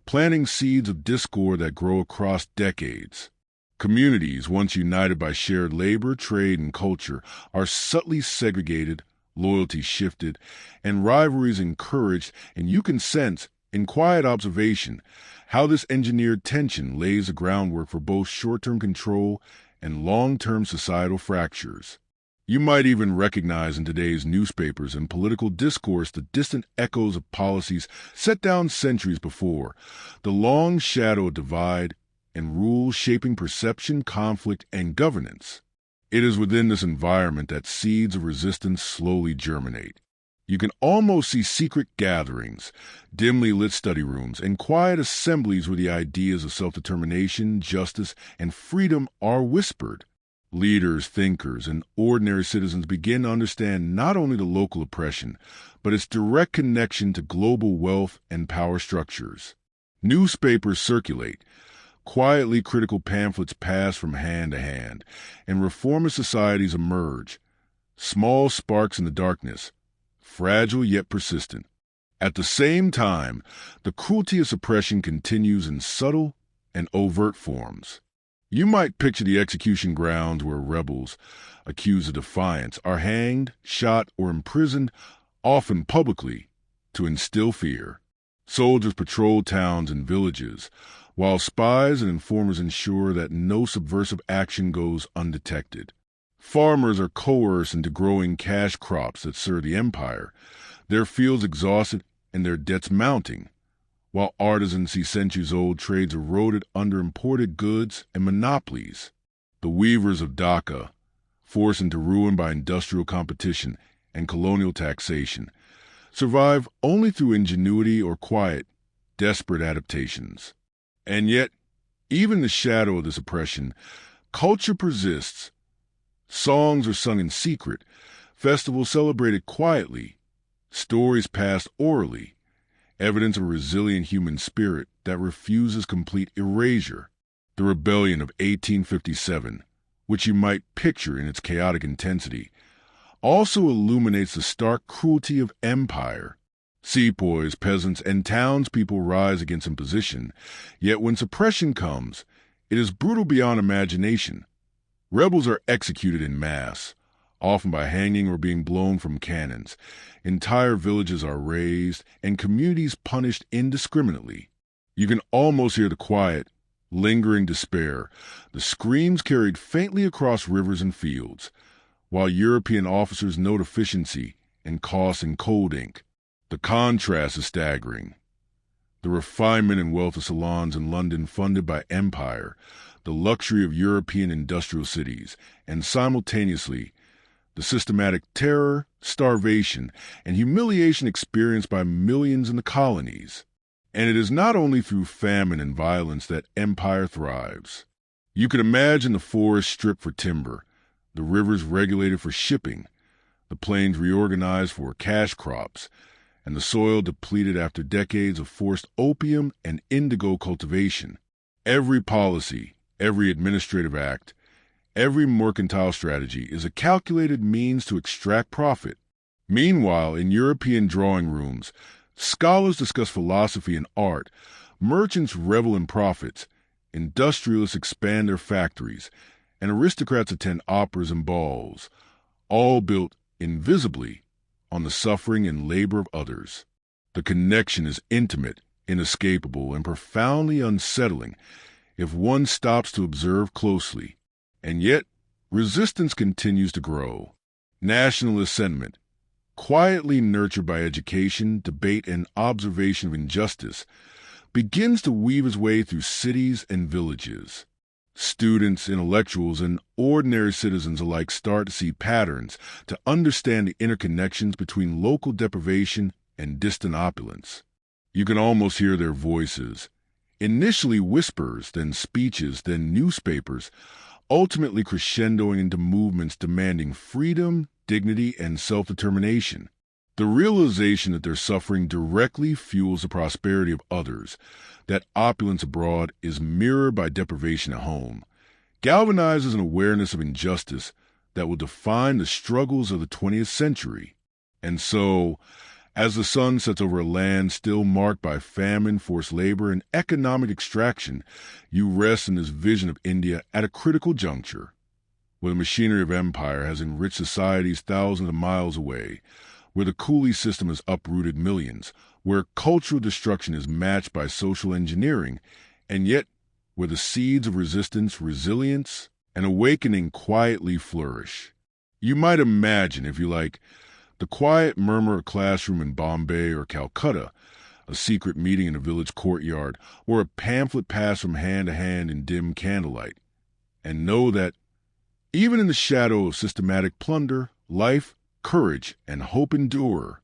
planting seeds of discord that grow across decades. Communities, once united by shared labor, trade, and culture, are subtly segregated, loyalty shifted, and rivalries encouraged, and you can sense, in quiet observation, how this engineered tension lays the groundwork for both short-term control and long-term societal fractures. You might even recognize in today's newspapers and political discourse the distant echoes of policies set down centuries before, the long shadow of divide and rules shaping perception, conflict, and governance. It is within this environment that seeds of resistance slowly germinate. You can almost see secret gatherings, dimly lit study rooms, and quiet assemblies where the ideas of self-determination, justice, and freedom are whispered. Leaders, thinkers, and ordinary citizens begin to understand not only the local oppression, but its direct connection to global wealth and power structures. Newspapers circulate, Quietly, critical pamphlets pass from hand to hand, and reformist societies emerge, small sparks in the darkness, fragile yet persistent. At the same time, the cruelty of suppression continues in subtle and overt forms. You might picture the execution grounds where rebels, accused of defiance, are hanged, shot, or imprisoned, often publicly, to instill fear. Soldiers patrol towns and villages, while spies and informers ensure that no subversive action goes undetected. Farmers are coerced into growing cash crops that serve the empire, their fields exhausted and their debts mounting, while artisans see centuries-old trades eroded under imported goods and monopolies. The weavers of Dhaka, forced into ruin by industrial competition and colonial taxation, survive only through ingenuity or quiet, desperate adaptations. And yet, even in the shadow of this oppression, culture persists. Songs are sung in secret, festivals celebrated quietly, stories passed orally, evidence of a resilient human spirit that refuses complete erasure. The rebellion of 1857, which you might picture in its chaotic intensity, also illuminates the stark cruelty of empire. Sepoys, peasants, and townspeople rise against imposition, yet when suppression comes, it is brutal beyond imagination. Rebels are executed in mass, often by hanging or being blown from cannons. Entire villages are razed, and communities punished indiscriminately. You can almost hear the quiet, lingering despair, the screams carried faintly across rivers and fields, while European officers note efficiency and cost in cold ink. The contrast is staggering. The refinement and wealth of salons in London funded by empire, the luxury of European industrial cities, and simultaneously, the systematic terror, starvation, and humiliation experienced by millions in the colonies. And it is not only through famine and violence that empire thrives. You can imagine the forests stripped for timber, the rivers regulated for shipping, the plains reorganized for cash crops, and the soil depleted after decades of forced opium and indigo cultivation. Every policy, every administrative act, every mercantile strategy is a calculated means to extract profit. Meanwhile, in European drawing rooms, scholars discuss philosophy and art, merchants revel in profits, industrialists expand their factories, and aristocrats attend operas and balls, all built invisibly on the suffering and labor of others. The connection is intimate, inescapable, and profoundly unsettling if one stops to observe closely. And yet, resistance continues to grow. Nationalist sentiment, quietly nurtured by education, debate, and observation of injustice, begins to weave its way through cities and villages. Students, intellectuals, and ordinary citizens alike start to see patterns, to understand the interconnections between local deprivation and distant opulence. You can almost hear their voices, initially whispers, then speeches, then newspapers, ultimately crescendoing into movements demanding freedom, dignity, and self-determination. The realization that their suffering directly fuels the prosperity of others, that opulence abroad is mirrored by deprivation at home, galvanizes an awareness of injustice that will define the struggles of the 20th century. And so, as the sun sets over a land still marked by famine, forced labor, and economic extraction, you rest in this vision of India at a critical juncture, where the machinery of empire has enriched societies thousands of miles away, where the Coolie system has uprooted millions, where cultural destruction is matched by social engineering, and yet where the seeds of resistance, resilience, and awakening quietly flourish. You might imagine, if you like, the quiet murmur of a classroom in Bombay or Calcutta, a secret meeting in a village courtyard, or a pamphlet passed from hand to hand in dim candlelight, and know that, even in the shadow of systematic plunder, life, courage, and hope endure.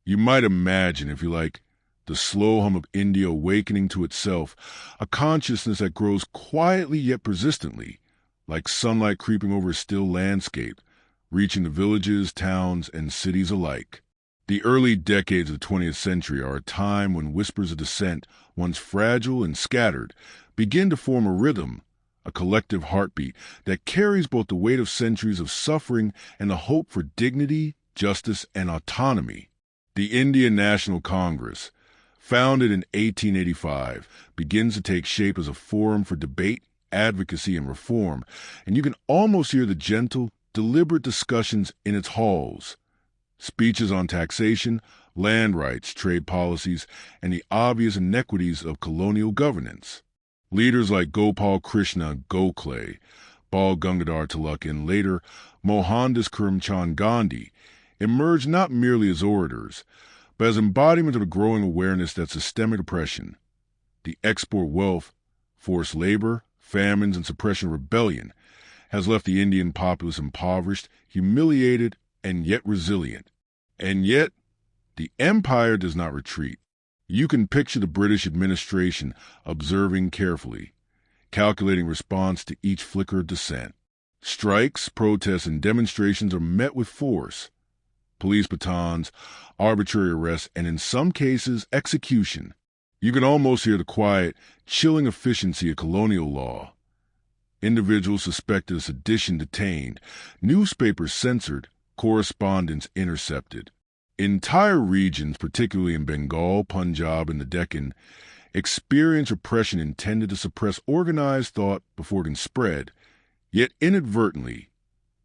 You might imagine, if you like, the slow hum of India awakening to itself, a consciousness that grows quietly yet persistently, like sunlight creeping over a still landscape, reaching the villages, towns, and cities alike. The early decades of the 20th century are a time when whispers of dissent, once fragile and scattered, begin to form a rhythm, a collective heartbeat that carries both the weight of centuries of suffering and the hope for dignity, justice, and autonomy. The Indian National Congress, founded in 1885, begins to take shape as a forum for debate, advocacy, and reform, and you can almost hear the gentle, deliberate discussions in its halls. Speeches on taxation, land rights, trade policies, and the obvious inequities of colonial governance. Leaders like Gopal Krishna Gokhale, Bal Gangadhar Tilak, and later Mohandas Karamchand Gandhi emerged not merely as orators, but as embodiments of a growing awareness that systemic oppression, the export wealth, forced labor, famines, and suppression rebellion has left the Indian populace impoverished, humiliated, and yet resilient. And yet, the empire does not retreat. You can picture the British administration observing carefully, calculating response to each flicker of dissent. Strikes, protests, and demonstrations are met with force. Police batons, arbitrary arrests, and in some cases, execution. You can almost hear the quiet, chilling efficiency of colonial law. Individuals suspected of sedition detained, newspapers censored, correspondence intercepted. Entire regions, particularly in Bengal, Punjab, and the Deccan, experience repression intended to suppress organized thought before it can spread. Yet inadvertently,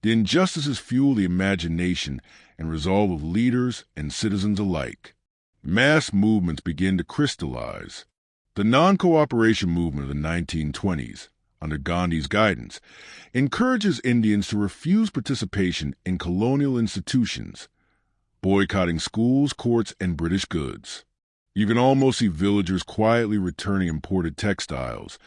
the injustices fuel the imagination and resolve of leaders and citizens alike. Mass movements begin to crystallize. The non-cooperation movement of the 1920s, under Gandhi's guidance, encourages Indians to refuse participation in colonial institutions, boycotting schools, courts, and British goods. You can almost see villagers quietly returning imported textiles,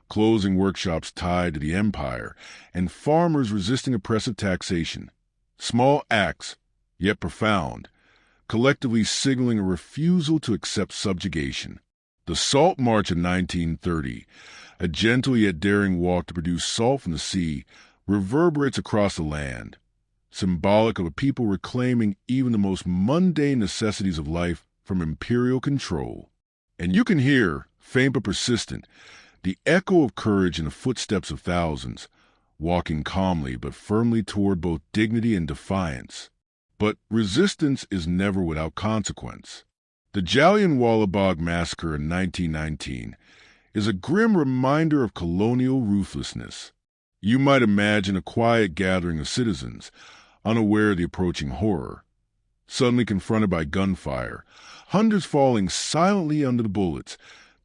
closing workshops tied to the empire, and farmers resisting oppressive taxation. Small acts, yet profound, collectively signaling a refusal to accept subjugation. The Salt March of 1930, a gentle yet daring walk to produce salt from the sea, reverberates across the land, symbolic of a people reclaiming even the most mundane necessities of life from imperial control. And you can hear, faint but persistent, the echo of courage in the footsteps of thousands, walking calmly but firmly toward both dignity and defiance. But resistance is never without consequence. The Jallianwala Bagh massacre in 1919 is a grim reminder of colonial ruthlessness. You might imagine a quiet gathering of citizens, unaware of the approaching horror, suddenly confronted by gunfire, hundreds falling silently under the bullets,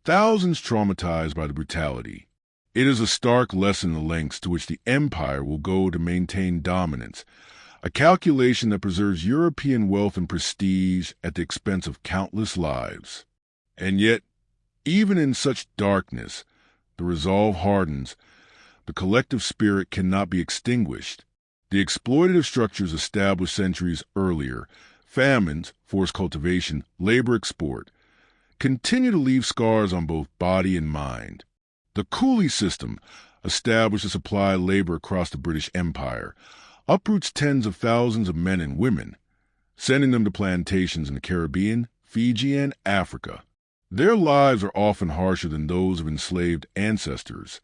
thousands traumatized by the brutality. It is a stark lesson in the lengths to which the empire will go to maintain dominance, a calculation that preserves European wealth and prestige at the expense of countless lives. And yet, even in such darkness, the resolve hardens. The collective spirit cannot be extinguished. The exploitative structures established centuries earlier, famines, forced cultivation, labor export, continue to leave scars on both body and mind. The Coolie system, established to supply labor across the British Empire, uproots tens of thousands of men and women, sending them to plantations in the Caribbean, Fiji, and Africa. Their lives are often harsher than those of enslaved ancestors.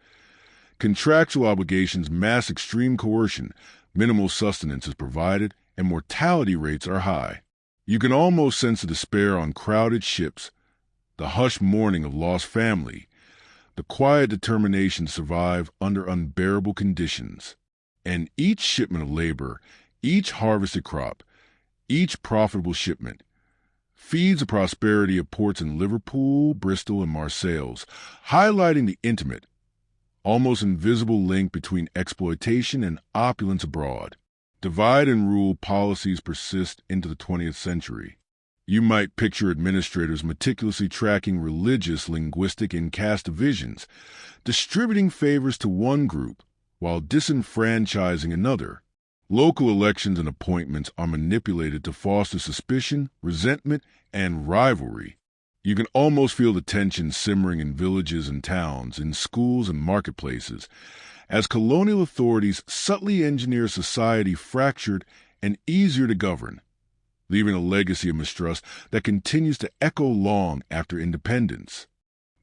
Contractual obligations mask extreme coercion, minimal sustenance is provided, and mortality rates are high. You can almost sense the despair on crowded ships, the hushed mourning of lost family, the quiet determination to survive under unbearable conditions. And each shipment of labor, each harvested crop, each profitable shipment, feeds the prosperity of ports in Liverpool, Bristol, and Marseilles, highlighting the intimate, almost invisible link between exploitation and opulence abroad. Divide and rule policies persist into the 20th century. You might picture administrators meticulously tracking religious, linguistic, and caste divisions, distributing favors to one group while disenfranchising another. Local elections and appointments are manipulated to foster suspicion, resentment, and rivalry. You can almost feel the tension simmering in villages and towns, in schools and marketplaces, as colonial authorities subtly engineer society fractured and easier to govern. leaving a legacy of mistrust that continues to echo long after independence.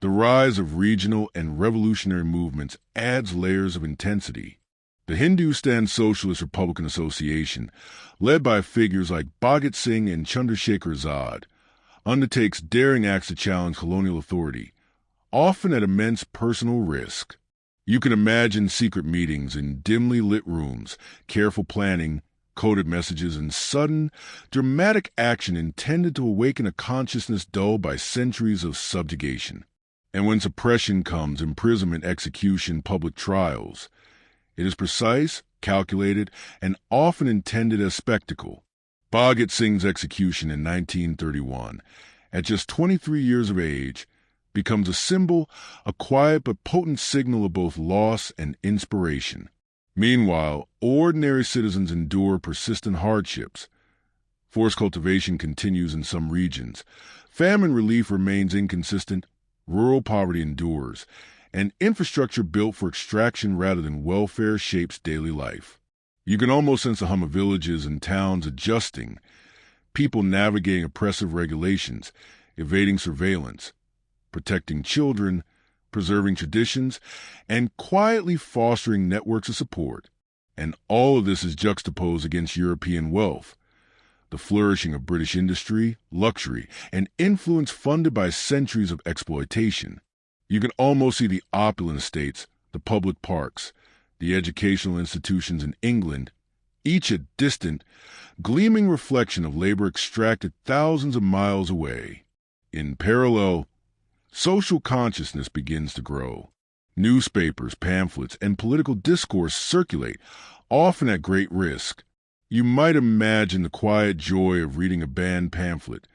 The rise of regional and revolutionary movements adds layers of intensity. The Hindustan Socialist Republican Association, led by figures like Bhagat Singh and Chandrasekhar Azad, undertakes daring acts to challenge colonial authority, often at immense personal risk. You can imagine secret meetings in dimly lit rooms, careful planning, coded messages, and sudden, dramatic action intended to awaken a consciousness dulled by centuries of subjugation. And when suppression comes, imprisonment, execution, public trials, it is precise, calculated, and often intended as spectacle. Bhagat Singh's execution in 1931, at just 23 years of age, becomes a symbol, a quiet but potent signal of both loss and inspiration. Meanwhile, ordinary citizens endure persistent hardships. Forced cultivation continues in some regions. Famine relief remains inconsistent. Rural poverty endures. And infrastructure built for extraction rather than welfare shapes daily life. You can almost sense the hum of villages and towns adjusting, people navigating oppressive regulations, evading surveillance, protecting children, preserving traditions, and quietly fostering networks of support. And all of this is juxtaposed against European wealth, the flourishing of British industry, luxury, and influence funded by centuries of exploitation. You can almost see the opulent estates, the public parks, the educational institutions in England, each a distant, gleaming reflection of labor extracted thousands of miles away. In parallel, social consciousness begins to grow. Newspapers, pamphlets, and political discourse circulate, often at great risk. You might imagine the quiet joy of reading a banned pamphlet,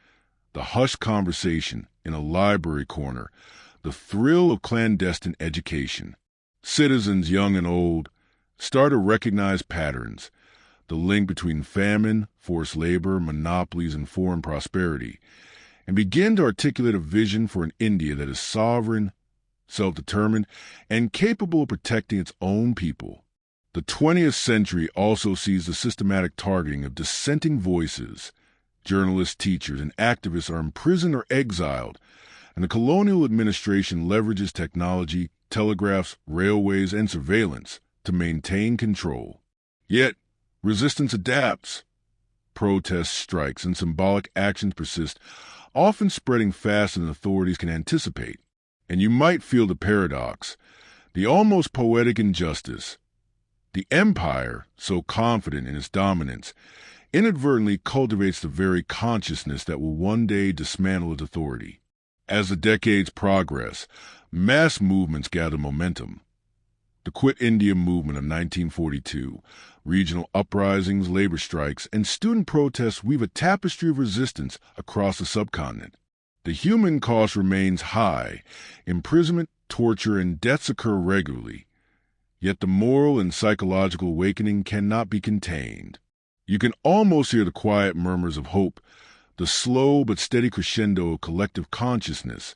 the hushed conversation in a library corner, the thrill of clandestine education. Citizens, young and old, start to recognize patterns, the link between famine, forced labor, monopolies, and foreign prosperity, and begin to articulate a vision for an India that is sovereign, self-determined, and capable of protecting its own people. The 20th century also sees the systematic targeting of dissenting voices. Journalists, teachers, and activists are imprisoned or exiled, and the colonial administration leverages technology, telegraphs, railways, and surveillance to maintain control. Yet, resistance adapts. Protests, strikes, and symbolic actions persist, often spreading faster than authorities can anticipate. And you might feel the paradox, the almost poetic injustice. The empire, so confident in its dominance, inadvertently cultivates the very consciousness that will one day dismantle its authority. As the decades progress, mass movements gather momentum. The Quit India movement of 1942, regional uprisings, labor strikes, and student protests weave a tapestry of resistance across the subcontinent. The human cost remains high. Imprisonment, torture, and deaths occur regularly. Yet the moral and psychological awakening cannot be contained. You can almost hear the quiet murmurs of hope, the slow but steady crescendo of collective consciousness,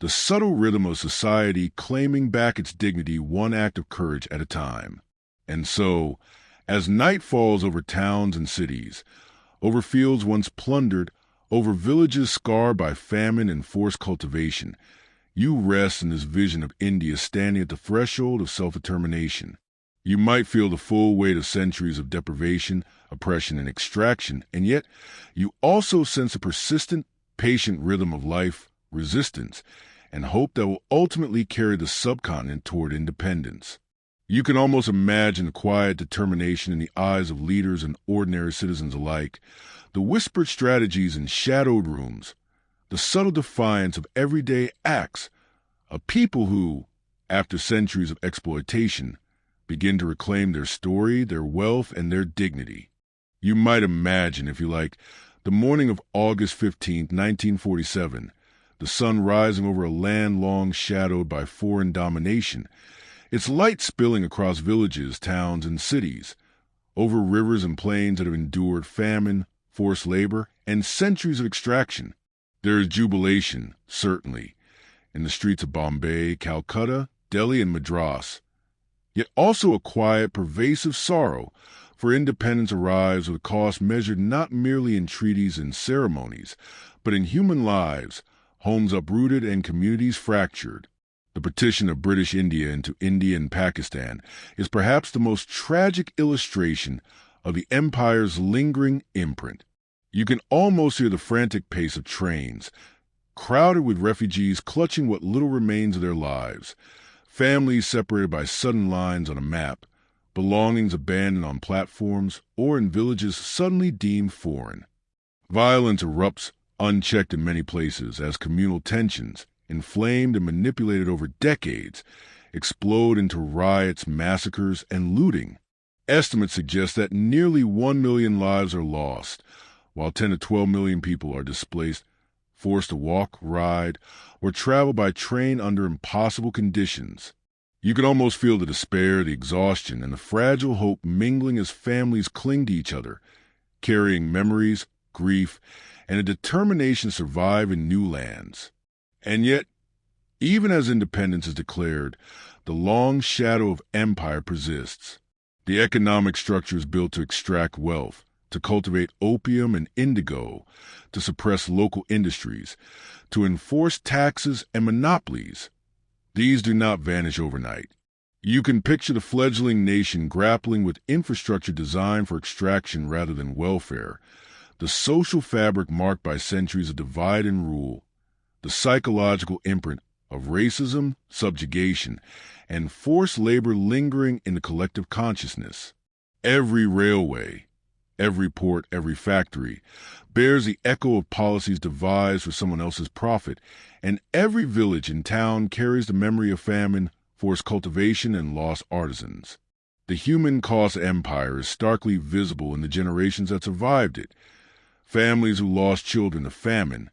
the subtle rhythm of society claiming back its dignity one act of courage at a time. And so, as night falls over towns and cities, over fields once plundered, over villages scarred by famine and forced cultivation, you rest in this vision of India standing at the threshold of self-determination. You might feel the full weight of centuries of deprivation, oppression, and extraction, and yet you also sense a persistent, patient rhythm of life, resistance, and hope that will ultimately carry the subcontinent toward independence. You can almost imagine the quiet determination in the eyes of leaders and ordinary citizens alike, the whispered strategies in shadowed rooms, the subtle defiance of everyday acts, a people who, after centuries of exploitation, begin to reclaim their story, their wealth, and their dignity. You might imagine, if you like, the morning of August 15, 1947, the sun rising over a land long shadowed by foreign domination, its light spilling across villages, towns, and cities, over rivers and plains that have endured famine, forced labor, and centuries of extraction. There is jubilation, certainly, in the streets of Bombay, Calcutta, Delhi, and Madras, yet also a quiet, pervasive sorrow For independence arrives with a cost measured not merely in treaties and ceremonies, but in human lives, homes uprooted and communities fractured. The partition of British India into India and Pakistan is perhaps the most tragic illustration of the empire's lingering imprint. You can almost hear the frantic pace of trains, crowded with refugees clutching what little remains of their lives, families separated by sudden lines on a map, belongings abandoned on platforms or in villages suddenly deemed foreign. Violence erupts unchecked in many places as communal tensions, inflamed and manipulated over decades, explode into riots, massacres, and looting. Estimates suggest that nearly 1 million lives are lost, while 10 to 12 million people are displaced, forced to walk, ride, or travel by train under impossible conditions. You can almost feel the despair, the exhaustion, and the fragile hope mingling as families cling to each other, carrying memories, grief, and a determination to survive in new lands. And yet, even as independence is declared, the long shadow of empire persists. The economic structure is built to extract wealth, to cultivate opium and indigo, to suppress local industries, to enforce taxes and monopolies. These do not vanish overnight. You can picture the fledgling nation grappling with infrastructure designed for extraction rather than welfare, the social fabric marked by centuries of divide and rule, the psychological imprint of racism, subjugation, and forced labor lingering in the collective consciousness. Every railway, every port, every factory bears the echo of policies devised for someone else's profit, and every village and town carries the memory of famine, forced cultivation, and lost artisans. The human cost of empire is starkly visible in the generations that survived it. Families who lost children to famine,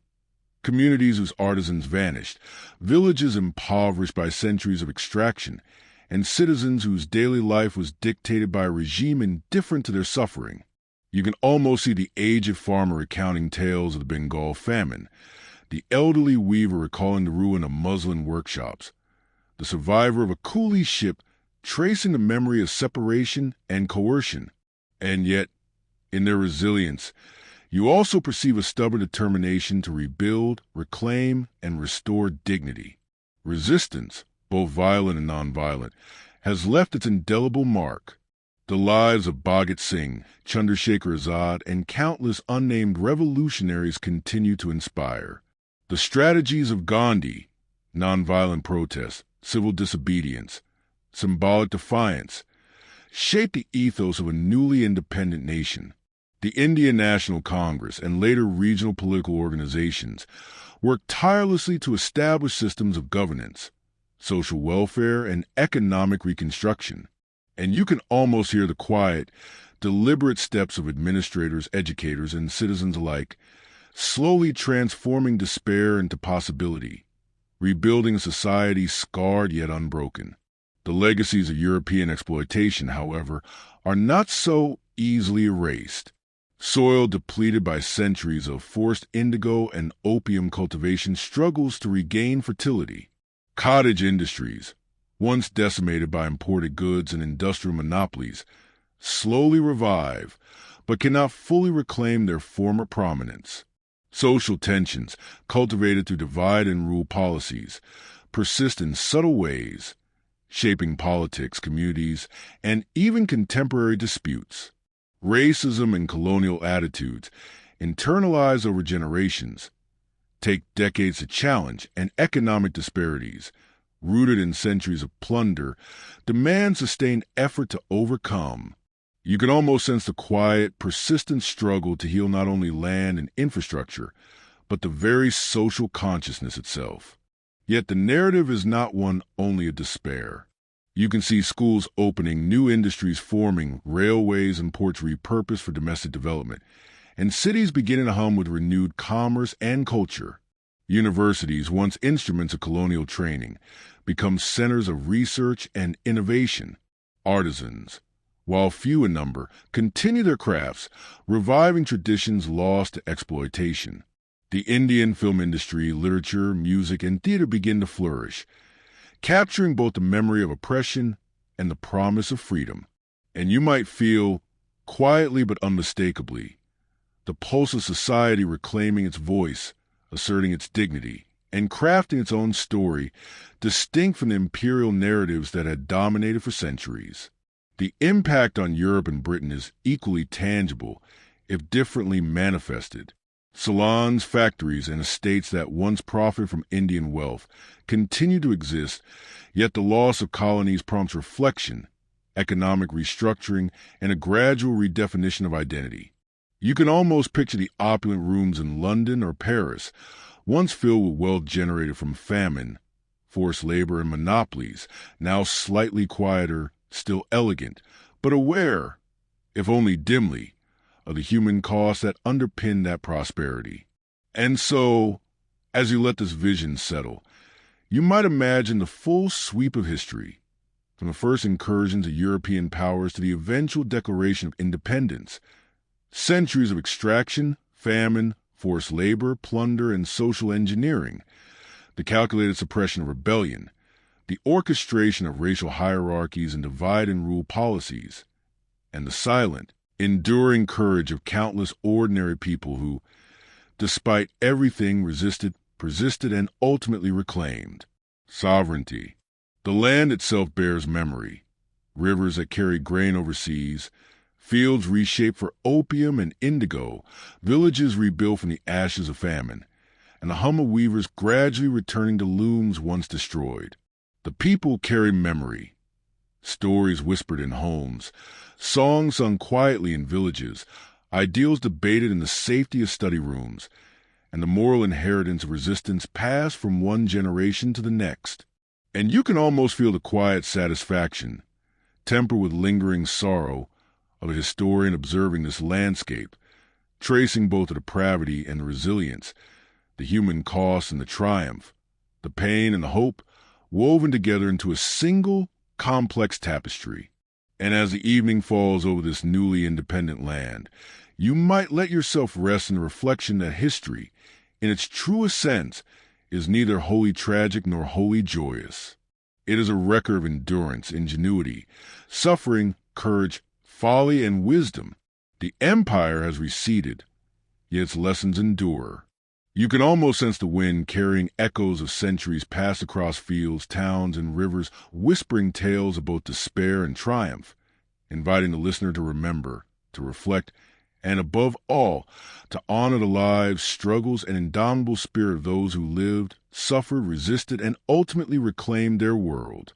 communities whose artisans vanished, villages impoverished by centuries of extraction, and citizens whose daily life was dictated by a regime indifferent to their suffering. You can almost see the aged farmer recounting tales of the Bengal famine, the elderly weaver recalling the ruin of muslin workshops, the survivor of a Coolie ship tracing the memory of separation and coercion. And yet, in their resilience, you also perceive a stubborn determination to rebuild, reclaim, and restore dignity. Resistance, both violent and nonviolent, has left its indelible mark. The lives of Bhagat Singh, Chandrasekhar Azad, and countless unnamed revolutionaries continue to inspire. The strategies of Gandhi, nonviolent protest, civil disobedience, symbolic defiance, shaped the ethos of a newly independent nation. The Indian National Congress and later regional political organizations worked tirelessly to establish systems of governance, social welfare, and economic reconstruction. And you can almost hear the quiet, deliberate steps of administrators, educators, and citizens alike, slowly transforming despair into possibility, rebuilding a society scarred yet unbroken. The legacies of European exploitation, however, are not so easily erased. Soil depleted by centuries of forced indigo and opium cultivation struggles to regain fertility. Cottage industries, once decimated by imported goods and industrial monopolies, slowly revive, but cannot fully reclaim their former prominence. Social tensions, cultivated through divide and rule policies, persist in subtle ways, shaping politics, communities, and even contemporary disputes. Racism and colonial attitudes, internalized over generations, take decades to challenge, and economic disparities, rooted in centuries of plunder, demand sustained effort to overcome. You can almost sense the quiet, persistent struggle to heal not only land and infrastructure, but the very social consciousness itself. Yet the narrative is not one only of despair. You can see schools opening, new industries forming, railways and ports repurposed for domestic development, and cities beginning to hum with renewed commerce and culture. Universities, once instruments of colonial training, become centers of research and innovation. Artisans, while few in number, continue their crafts, reviving traditions lost to exploitation. The Indian film industry, literature, music, and theater begin to flourish, capturing both the memory of oppression and the promise of freedom. And you might feel quietly but unmistakably, the pulse of society reclaiming its voice, asserting its dignity, and crafting its own story, distinct from the imperial narratives that had dominated for centuries. The impact on Europe and Britain is equally tangible, if differently manifested. Salons, factories, and estates that once profited from Indian wealth continue to exist, yet the loss of colonies prompts reflection, economic restructuring, and a gradual redefinition of identity. You can almost picture the opulent rooms in London or Paris, once filled with wealth generated from famine, forced labor, and monopolies, now slightly quieter, still elegant, but aware, if only dimly, of the human costs that underpin that prosperity. And so, as you let this vision settle, you might imagine the full sweep of history, from the first incursions of European powers to the eventual declaration of independence. Centuries of extraction, famine, forced labor, plunder, and social engineering, the calculated suppression of rebellion, the orchestration of racial hierarchies and divide-and-rule policies, and the silent, enduring courage of countless ordinary people who, despite everything, resisted, persisted, and ultimately reclaimed sovereignty. The land itself bears memory, rivers that carry grain overseas, fields reshaped for opium and indigo, villages rebuilt from the ashes of famine, and the hum of weavers gradually returning to looms once destroyed. The people carry memory, stories whispered in homes, songs sung quietly in villages, ideals debated in the safety of study rooms, and the moral inheritance of resistance passed from one generation to the next. And you can almost feel the quiet satisfaction, tempered with lingering sorrow, of a historian observing this landscape, tracing both the depravity and the resilience, the human cost and the triumph, the pain and the hope, woven together into a single, complex tapestry. And as the evening falls over this newly independent land, you might let yourself rest in the reflection that history, in its truest sense, is neither wholly tragic nor wholly joyous. It is a record of endurance, ingenuity, suffering, courage, folly, and wisdom. The empire has receded, yet its lessons endure. You can almost sense the wind carrying echoes of centuries passed across fields, towns, and rivers, whispering tales of both despair and triumph, inviting the listener to remember, to reflect, and above all, to honor the lives, struggles, and indomitable spirit of those who lived, suffered, resisted, and ultimately reclaimed their world.